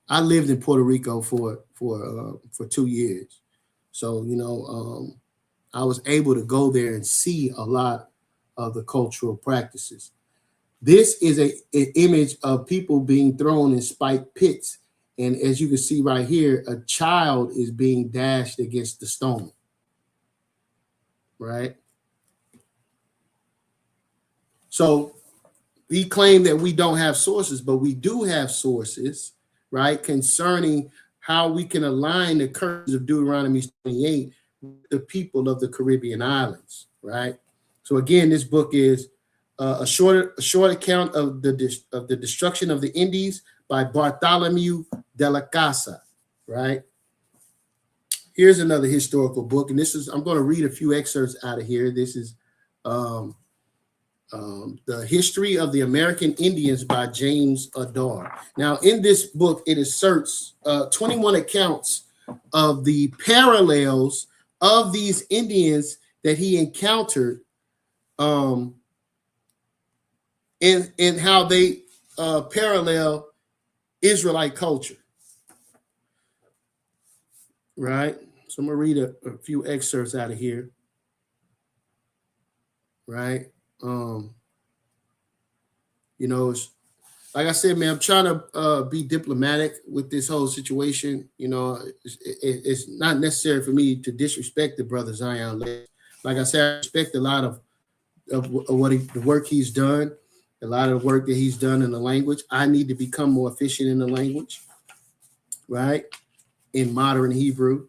I lived in Puerto Rico for 2 years, so I was able to go there and see a lot of the cultural practices. This is an image of people being thrown in spiked pits, and as you can see right here, a child is being dashed against the stone, right? So we claim that we don't have sources, but we do have sources, right, concerning how we can align the curses of Deuteronomy 28 with the people of the Caribbean islands, right? So again, this book is a short account of the destruction of the Indies by Bartholomew de la Casa, right? Here's another historical book, and I'm going to read a few excerpts out of here. This is The History of the American Indians by James Adair. Now, in this book, it asserts 21 accounts of the parallels of these Indians that he encountered and how they parallel Israelite culture, right? So I'm going to read a few excerpts out of here, right? It's, like I said, man, I'm trying to be diplomatic with this whole situation. It's not necessary for me to disrespect the brother Zion Lexx. Like I said, I respect a lot of what the work he's done, a lot of the work that he's done in the language. I need to become more efficient in the language, right? In modern Hebrew.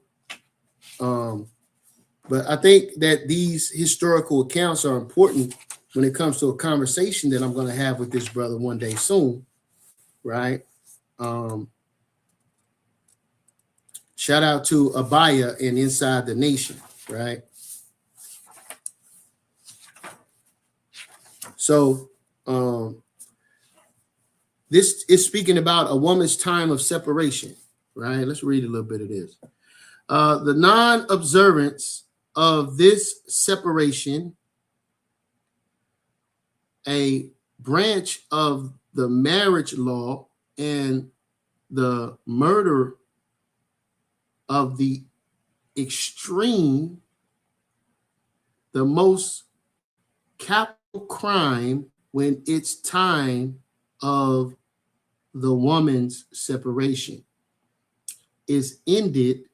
But I think that these historical accounts are important when it comes to a conversation that I'm going to have with this brother one day soon, right? Shout out to Abaya and Inside the Nation, right? So this is speaking about a woman's time of separation, right? Let's read a little bit of this. The non-observance of this separation, a branch of the marriage law, and the murder of the extreme, the most capital crime when it's time of the woman's separation is ended,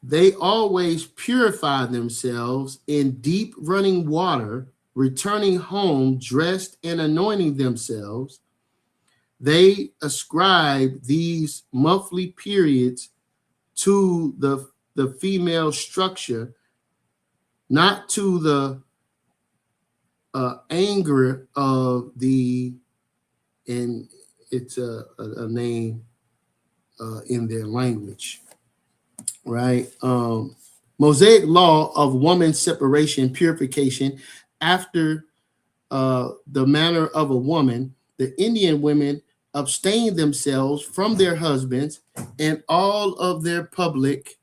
they always purify themselves in deep running water, returning home dressed and anointing themselves. They ascribe these monthly periods to the female structure, not to the anger of the, and it's a name in their language, right? Mosaic law of woman separation, purification after the manner of a woman. The Indian women abstained themselves from their husbands and all of their public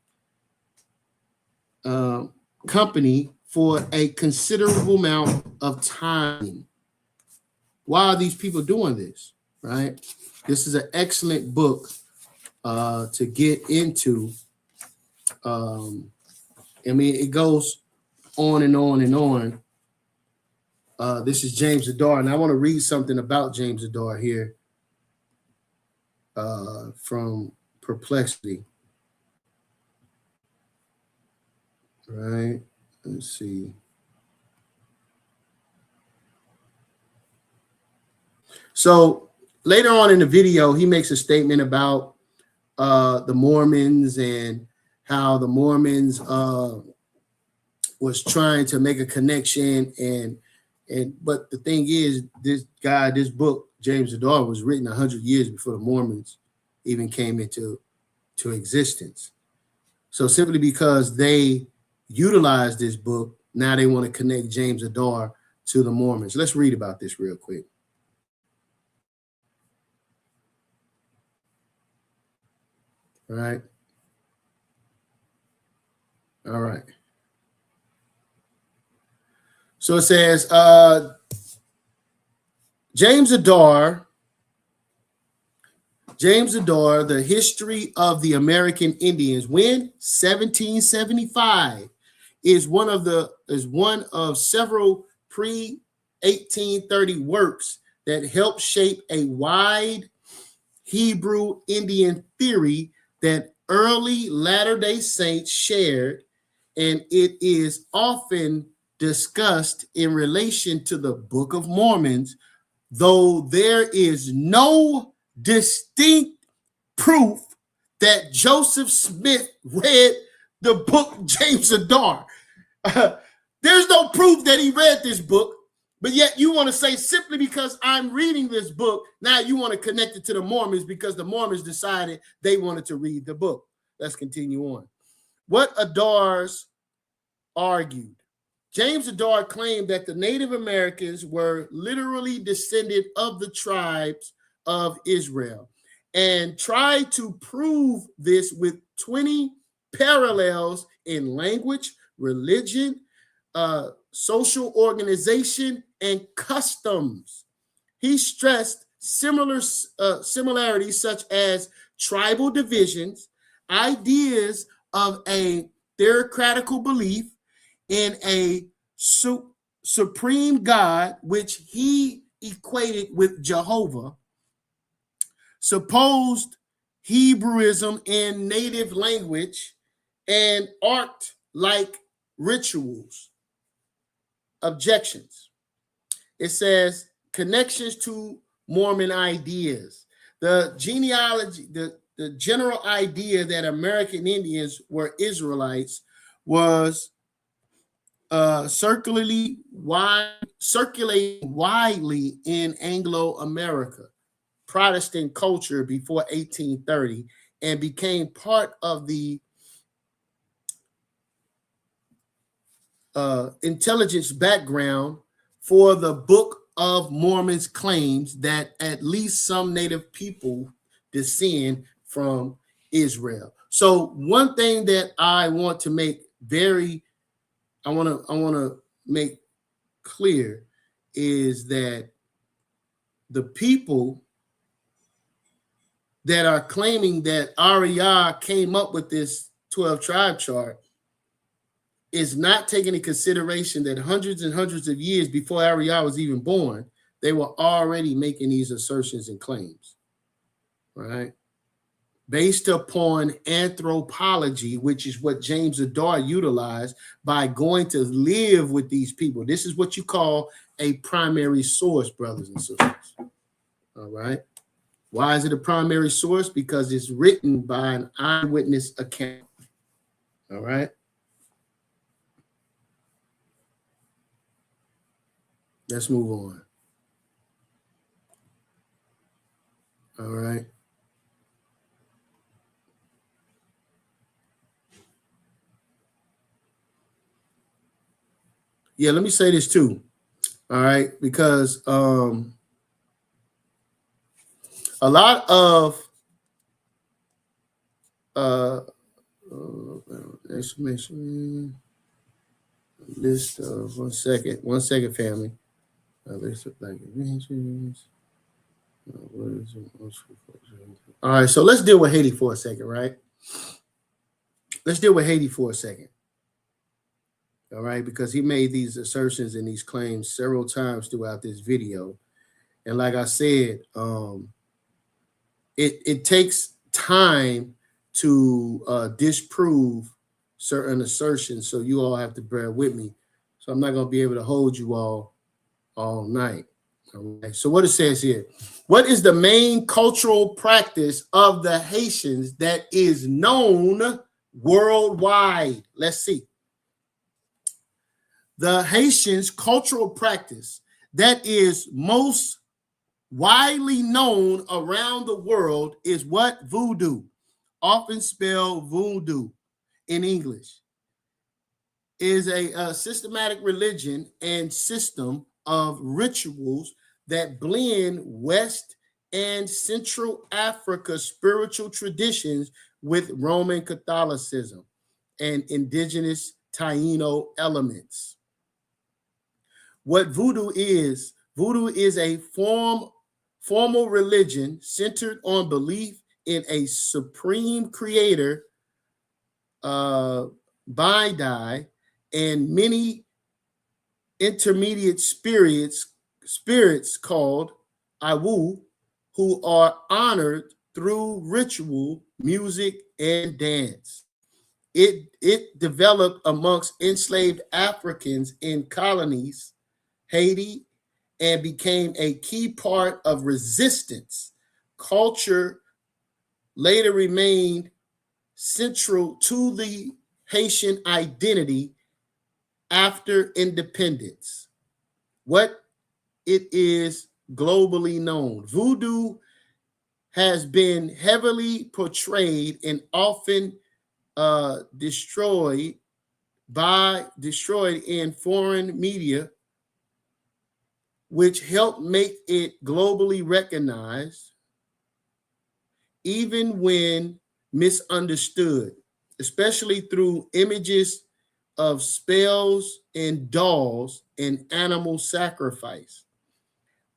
company for a considerable amount of time, why are these people doing this, right? This is an excellent book to get into. I mean, it goes on and on and on. This is James Adar, and I want to read something about James Adar here from Perplexity. Right? Let's see. So later on in the video, he makes a statement about the Mormons and how the Mormons was trying to make a connection, but the thing is, this book, James Adar, was written 100 years before the Mormons even came into existence. So simply because they utilized this book, now they want to connect James Adar to the Mormons. Let's read about this real quick. All right. All right. So it says, James Adar, The History of the American Indians, when 1775, is one of several pre-1830 works that helped shape a wide Hebrew Indian theory that early Latter-day Saints shared, and it is often discussed in relation to the Book of Mormon, though there is no distinct proof that Joseph Smith read the book James Adar. There's no proof that he read this book, but yet you want to say simply because I'm reading this book, now you want to connect it to the Mormons because the Mormons decided they wanted to read the book. Let's continue on. What Adars argued. James Adar claimed that the Native Americans were literally descended of the tribes of Israel and tried to prove this with 20 parallels in language, religion, social organization, and customs. He stressed similarities such as tribal divisions, ideas of a theocratical belief in a supreme God, which he equated with Jehovah, supposed Hebrewism in native language, and art-like rituals. Objections. It says connections to Mormon ideas. The genealogy, the general idea that American Indians were Israelites was circulating widely in Anglo-America Protestant culture before 1830 and became part of the intelligence background for the Book of Mormon's claims that at least some native people descend from Israel. So one thing that I want to make make clear is that the people that are claiming that YirmeYah came up with this 12 tribe chart is not taking into consideration that hundreds and hundreds of years before YirmeYah was even born, they were already making these assertions and claims, right? Based upon anthropology, which is what James Adar utilized by going to live with these people. This is what you call a primary source, brothers and sisters. All right. Why is it a primary source? Because it's written by an eyewitness account. All right. Let's move on. All right. Yeah, let me say this too. All right, because a lot of exclamation list of one second, family. List of black inventions. All right, so let's deal with Haiti for a second, right? Let's deal with Haiti for a second. All right, because he made these assertions and these claims several times throughout this video. And like I said, it takes time to disprove certain assertions. So you all have to bear with me. So I'm not going to be able to hold you all night. All right. So what it says here, what is the main cultural practice of the Haitians that is known worldwide? Let's see. The Haitians' cultural practice that is most widely known around the world is what? Voodoo, often spelled voodoo in English, is a systematic religion and system of rituals that blend West and Central Africa spiritual traditions with Roman Catholicism and indigenous Taino elements. What voodoo is a formal religion centered on belief in a supreme creator, Baidai, and many intermediate spirits called Awu, who are honored through ritual, music, and dance. It developed amongst enslaved Africans in colonies, Haiti, and became a key part of resistance. Culture later remained central to the Haitian identity after independence. What it is globally known. Voodoo has been heavily portrayed and often destroyed in foreign media, which helped make it globally recognized, even when misunderstood, especially through images of spells and dolls and animal sacrifice.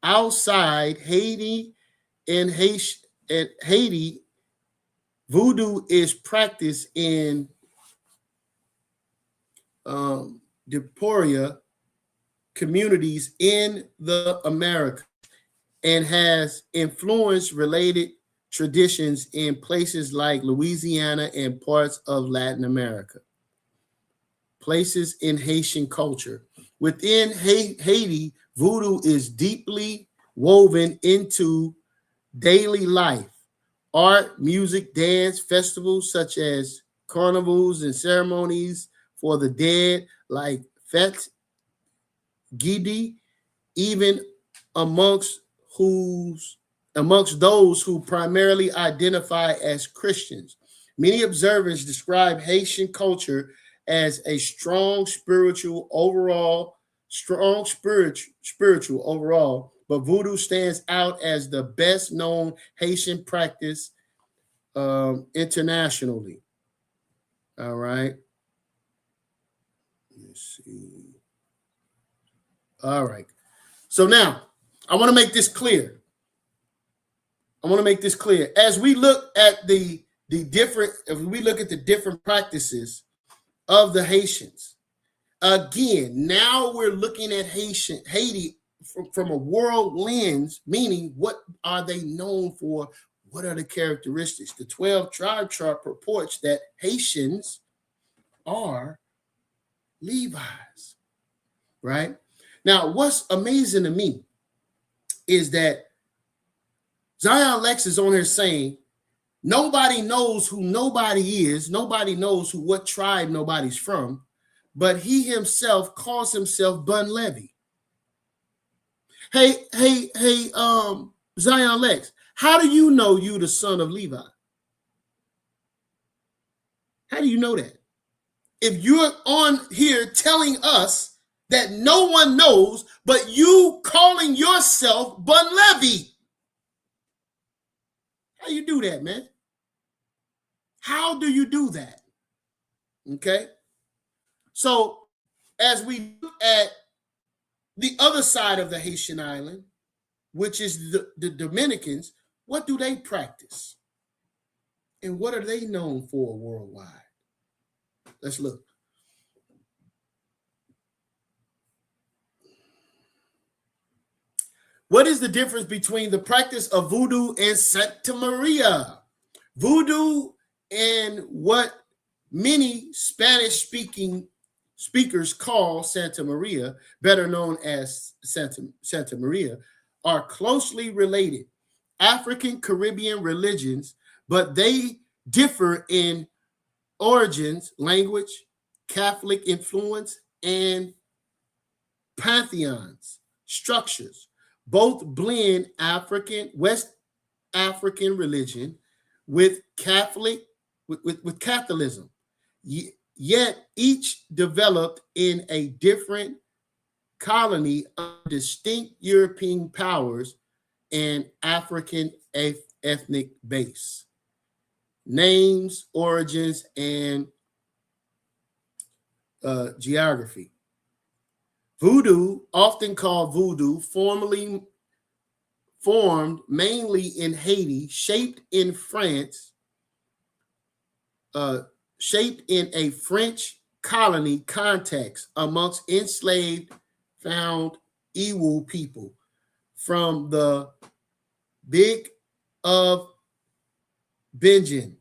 Outside Haiti and Haiti, voodoo is practiced in diaspora communities in the Americas and has influenced related traditions in places like Louisiana and parts of Latin America. Places in Haitian culture. Within Haiti, voodoo is deeply woven into daily life. Art, music, dance, festivals such as carnivals and ceremonies for the dead like Fête Gidi, even amongst those who primarily identify as Christians. Many observers describe Haitian culture as a strong spiritual overall, but voodoo stands out as the best known Haitian practice internationally. All right. Let's see. All right. So now I want to make this clear. As we look at the different practices of the Haitians, again, now we're looking at Haiti from a world lens, meaning what are they known for? What are the characteristics? The 12 tribe chart purports that Haitians are Levites, right? Now, what's amazing to me is that Zion Lexx is on here saying nobody knows who nobody is. Nobody knows what tribe nobody's from, but he himself calls himself Bun Levy. Hey, Zion Lexx, how do you know you the son of Levi? How do you know that? If you're on here telling us that no one knows, but you calling yourself Bun Levy. How you do that, man? How do you do that? Okay. So as we look at the other side of the Haitian island, which is the Dominicans, what do they practice? And what are they known for worldwide? Let's look. What is the difference between the practice of voodoo and Santa Maria? Voodoo and what many Spanish-speaking speakers call Santa Maria, better known as Santa Maria, are closely related African Caribbean religions, but they differ in origins, language, Catholic influence, and pantheons, structures. Both blend West African religion with Catholicism, yet each developed in a different colony of distinct European powers and African ethnic base. Names, origins, and geography. Voodoo, often called voodoo, formerly formed mainly in Haiti, shaped in France, shaped in a French colony context amongst enslaved found Iwu people from the Big of Benjamin.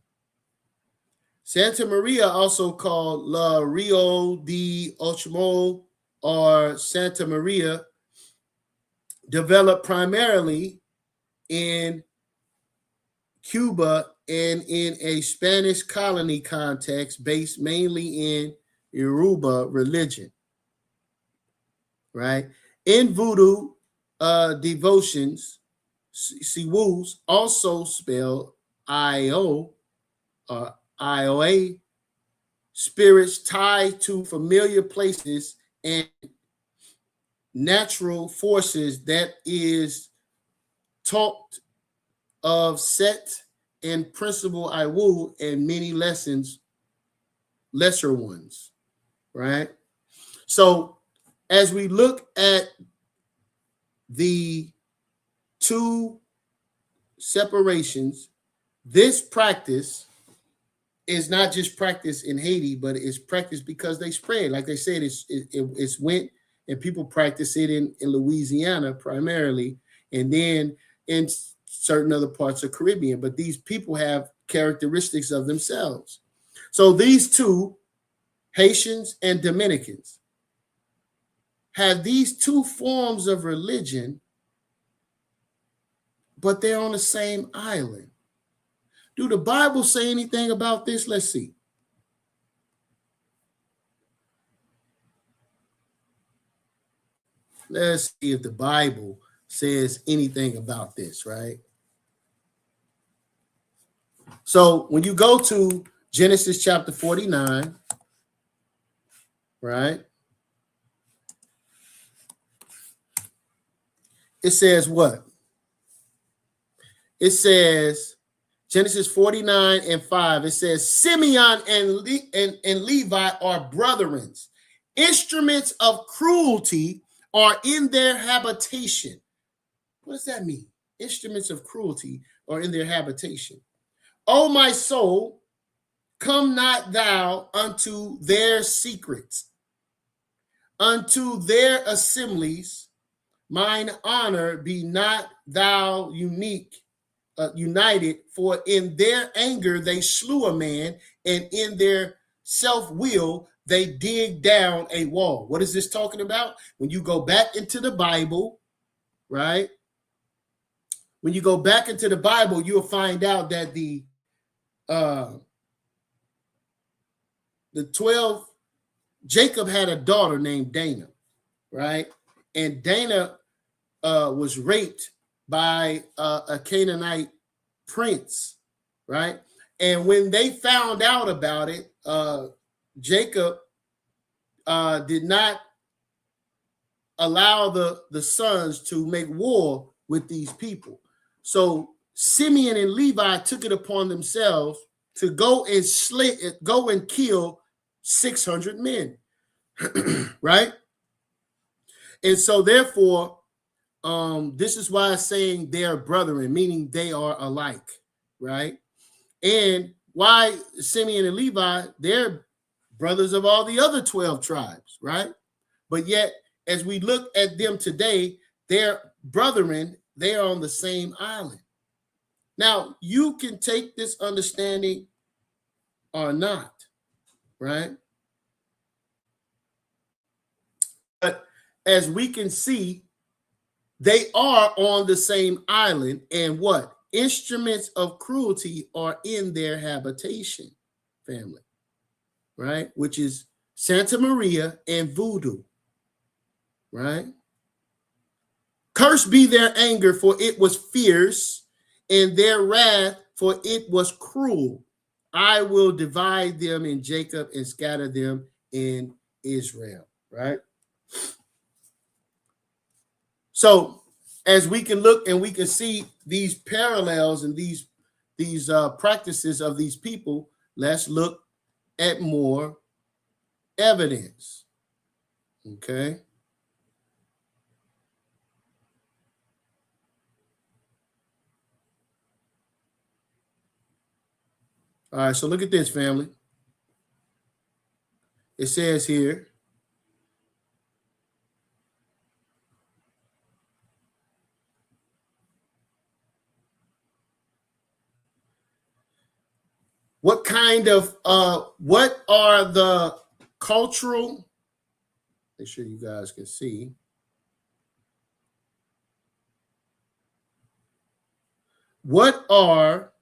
Santa Maria, also called La Rio de Ochimo or Santa Maria, developed primarily in Cuba and in a Spanish colony context based mainly in Yoruba religion, right? In voodoo devotions, Siwus, also spelled I-O or IOA, spirits tied to familiar places and natural forces that is taught of Set and principle Iwu and many lesser ones, right? So as we look at the two separations, this practice is not just practice in Haiti, but it's practice because they spread. Like they said, it's went and people practice it in Louisiana primarily, and then in certain other parts of Caribbean. But these people have characteristics of themselves. So these two, Haitians and Dominicans, have these two forms of religion, but they're on the same island. Do the Bible say anything about this? Let's see. Let's see if the Bible says anything about this, right? So when you go to Genesis chapter 49, right? It says what? It says, Genesis 49 and 5, it says, Simeon and Levi are brethren. Instruments of cruelty are in their habitation. What does that mean? Instruments of cruelty are in their habitation. O my soul, come not thou unto their secrets, unto their assemblies. Mine honor be not thou united, for in their anger they slew a man, and in their self-will they dig down a wall. What is this talking about? When you go back into the Bible, right? When you go back into the Bible, you'll find out that the 12, Jacob had a daughter named Dana, right? And Dana was raped by a Canaanite prince, right? And when they found out about it, Jacob did not allow the sons to make war with these people. So Simeon and Levi took it upon themselves to go and kill 600 men, right? And so therefore, this is why it's saying they are brethren, meaning they are alike, right? And why Simeon and Levi, they're brothers of all the other 12 tribes, right? But yet, as we look at them today, they're brethren, they are on the same island. Now, you can take this understanding or not, right? But as we can see, they are on the same island, and what? Instruments of cruelty are in their habitation, family, right? Which is Santa Maria and voodoo, right? Cursed be their anger, for it was fierce, and their wrath, for it was cruel. I will divide them in Jacob and scatter them in Israel, right? So as we can look and we can see these parallels and these practices of these people, let's look at more evidence, okay? All right, so look at this, family. It says here, what are the cultural, make sure you guys can see. What are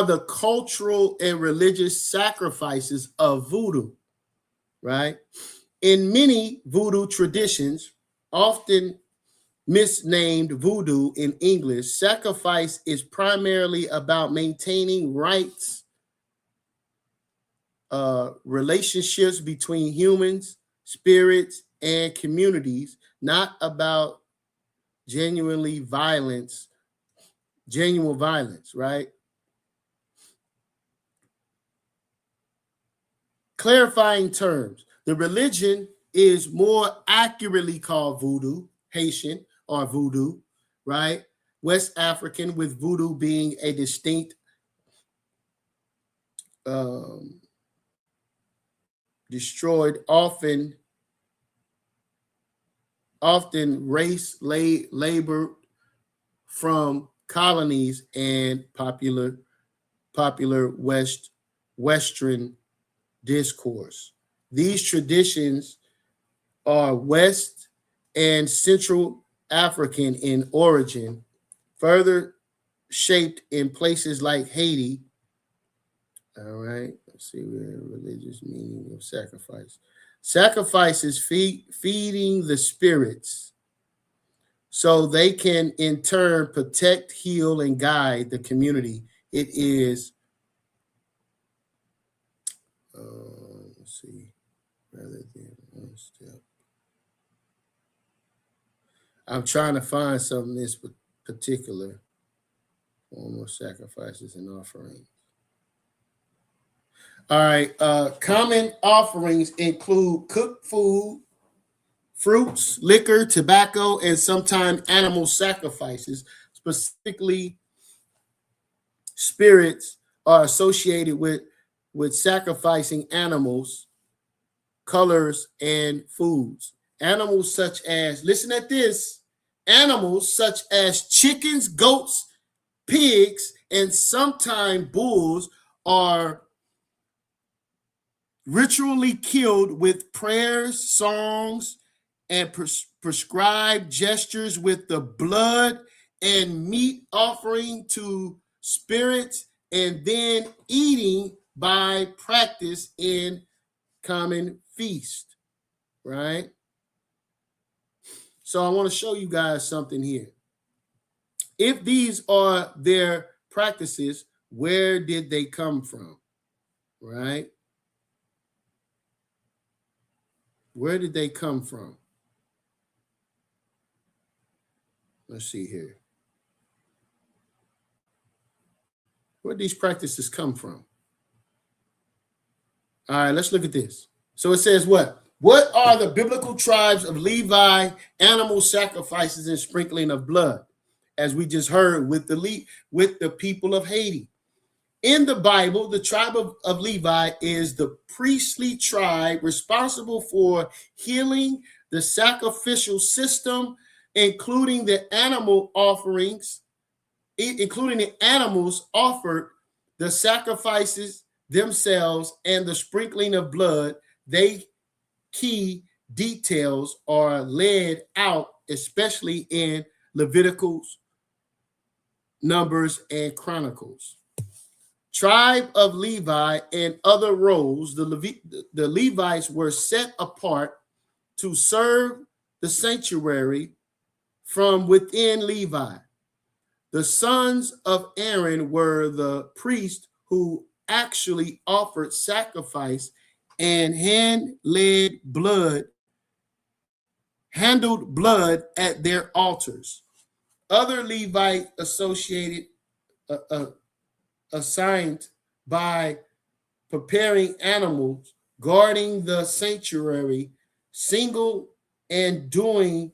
the cultural and religious sacrifices of voodoo, right? In many voodoo traditions, often misnamed voodoo in English, sacrifice is primarily about maintaining rights, relationships between humans, spirits, and communities, not about genuine violence, right? Clarifying terms. The religion is more accurately called voodoo, Haitian or voodoo, right? West African, with voodoo being a distinct destroyed, often race labor from colonies and popular Western discourse. These traditions are West and Central African in origin, further shaped in places like Haiti. All right, let's see where religious meaning of sacrifice. Sacrifice is feeding the spirits so they can in turn protect, heal, and guide the community. It is, let's see, rather than one step. I'm trying to find something this particular form of sacrifices and offerings. All right, common offerings include cooked food, fruits, liquor, tobacco, and sometimes animal sacrifices. Specifically, spirits are associated with sacrificing animals, colors, and foods. Animals such as, listen at this, animals such as chickens, goats, pigs, and sometimes bulls are ritually killed with prayers, songs, and prescribed gestures with the blood and meat offering to spirits, and then eating by practice in common feast, right? So I want to show you guys something here. If these are their practices, where did they come from, right? Where did they come from? Let's see here. Where did these practices come from? All right, let's look at this. So it says what? What are the biblical tribes of Levi, animal sacrifices and sprinkling of blood? As we just heard with the people of Haiti. In the Bible, the tribe of Levi is the priestly tribe responsible for healing the sacrificial system, including the animal offerings, including the animals offered, the sacrifices themselves, and the sprinkling of blood. They key details are laid out, especially in Leviticus, Numbers, and Chronicles. Tribe of Levi and other roles, the Levites were set apart to serve the sanctuary from within Levi. The sons of Aaron were the priests who actually offered sacrifice and handled blood at their altars. Other Levite associated assigned by preparing animals, guarding the sanctuary, single and doing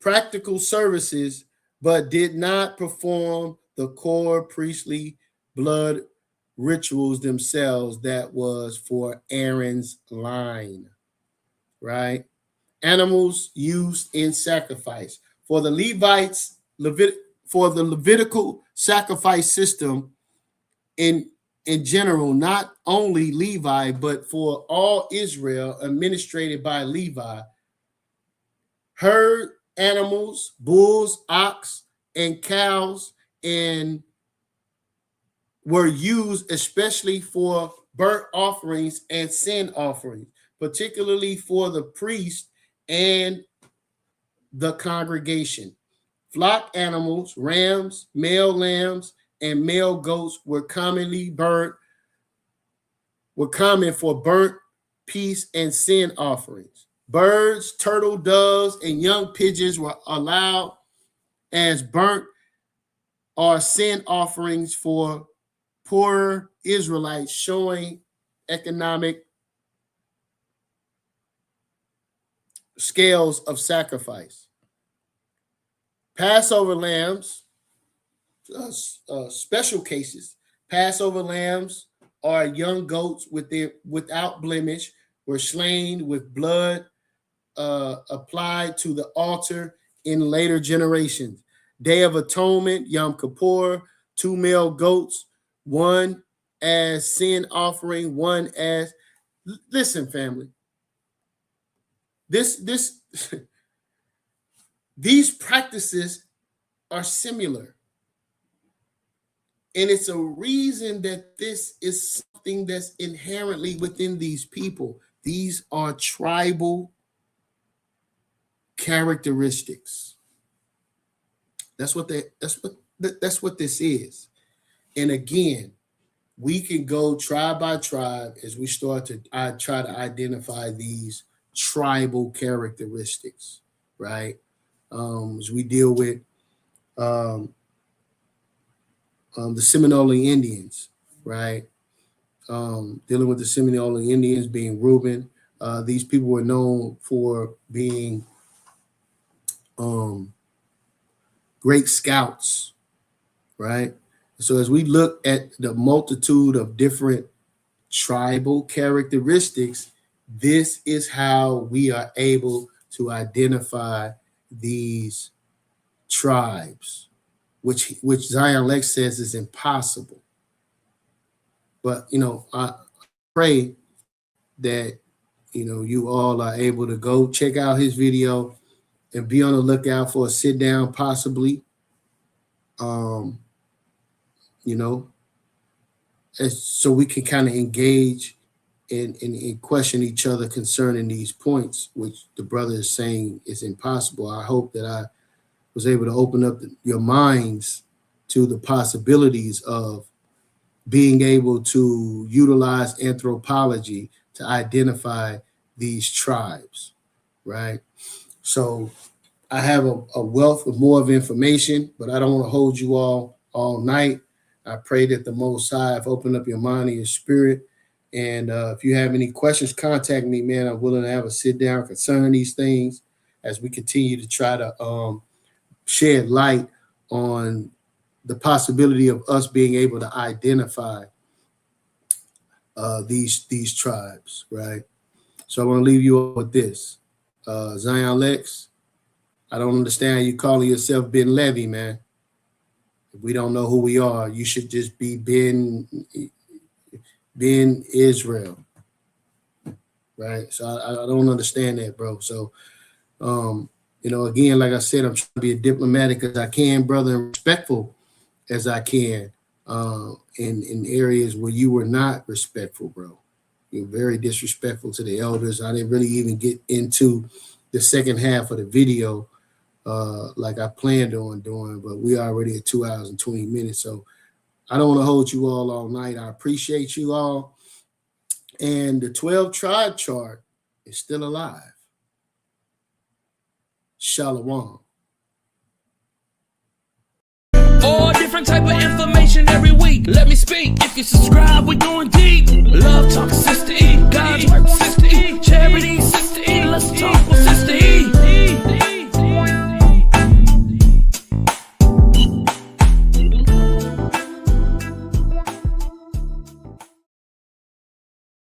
practical services, but did not perform the core priestly blood rituals themselves. That was for Aaron's line, right? Animals used in sacrifice. For the Levites, for the Levitical sacrifice system in general, not only Levi, but for all Israel, administrated by Levi, herd animals, bulls, ox, and cows, and were used especially for burnt offerings and sin offerings, particularly for the priest and the congregation. Flock animals, rams, male lambs, and male goats were common for burnt, peace, and sin offerings. Birds, turtle doves, and young pigeons were allowed as burnt or sin offerings for poorer Israelites, showing economic scales of sacrifice. Passover lambs, special cases. Passover lambs are young goats without blemish, were slain with blood applied to the altar in later generations. Day of Atonement, Yom Kippur, 2 male goats, one as sin offering, one as, listen, family, these practices are similar. And it's a reason that this is something that's inherently within these people. These are tribal characteristics. That's what this is. And again, we can go tribe by tribe as we start to try to identify these tribal characteristics, right? As we deal with the Seminole Indians, right? Dealing with the Seminole Indians being Reuben. These people were known for being great scouts, right? So as we look at the multitude of different tribal characteristics, this is how we are able to identify these tribes, which Zion Lexx says is impossible. But, I pray that, you all are able to go check out his video and be on the lookout for a sit down, possibly, so we can kind of engage and question each other concerning these points, which the brother is saying is impossible. I hope that I was able to open up your minds to the possibilities of being able to utilize anthropology to identify these tribes, right? So I have a wealth of more of information, but I don't want to hold you all night. I pray that the Most High have opened up your mind and your spirit And if you have any questions, contact me, man. I'm willing to have a sit down concerning these things as we continue to try to shed light on the possibility of us being able to identify these tribes, right? So I want to leave you with this. Zion Lexx, I don't understand you calling yourself Ben Levy, man. If we don't know who we are, you should just be Ben Israel, right? So I don't understand that, bro. So, again, like I said, I'm trying to be as diplomatic as I can, brother, and respectful as I can in areas where you were not respectful, bro. You're very disrespectful to the elders. I didn't really even get into the second half of the video like I planned on doing, but we are already at 2 hours and 20 minutes. So I don't want to hold you all night. I appreciate you all. And the 12 tribe chart is still alive. Shalom. All different type of information every week. Let me speak. If you subscribe, we're going deep. Love talk.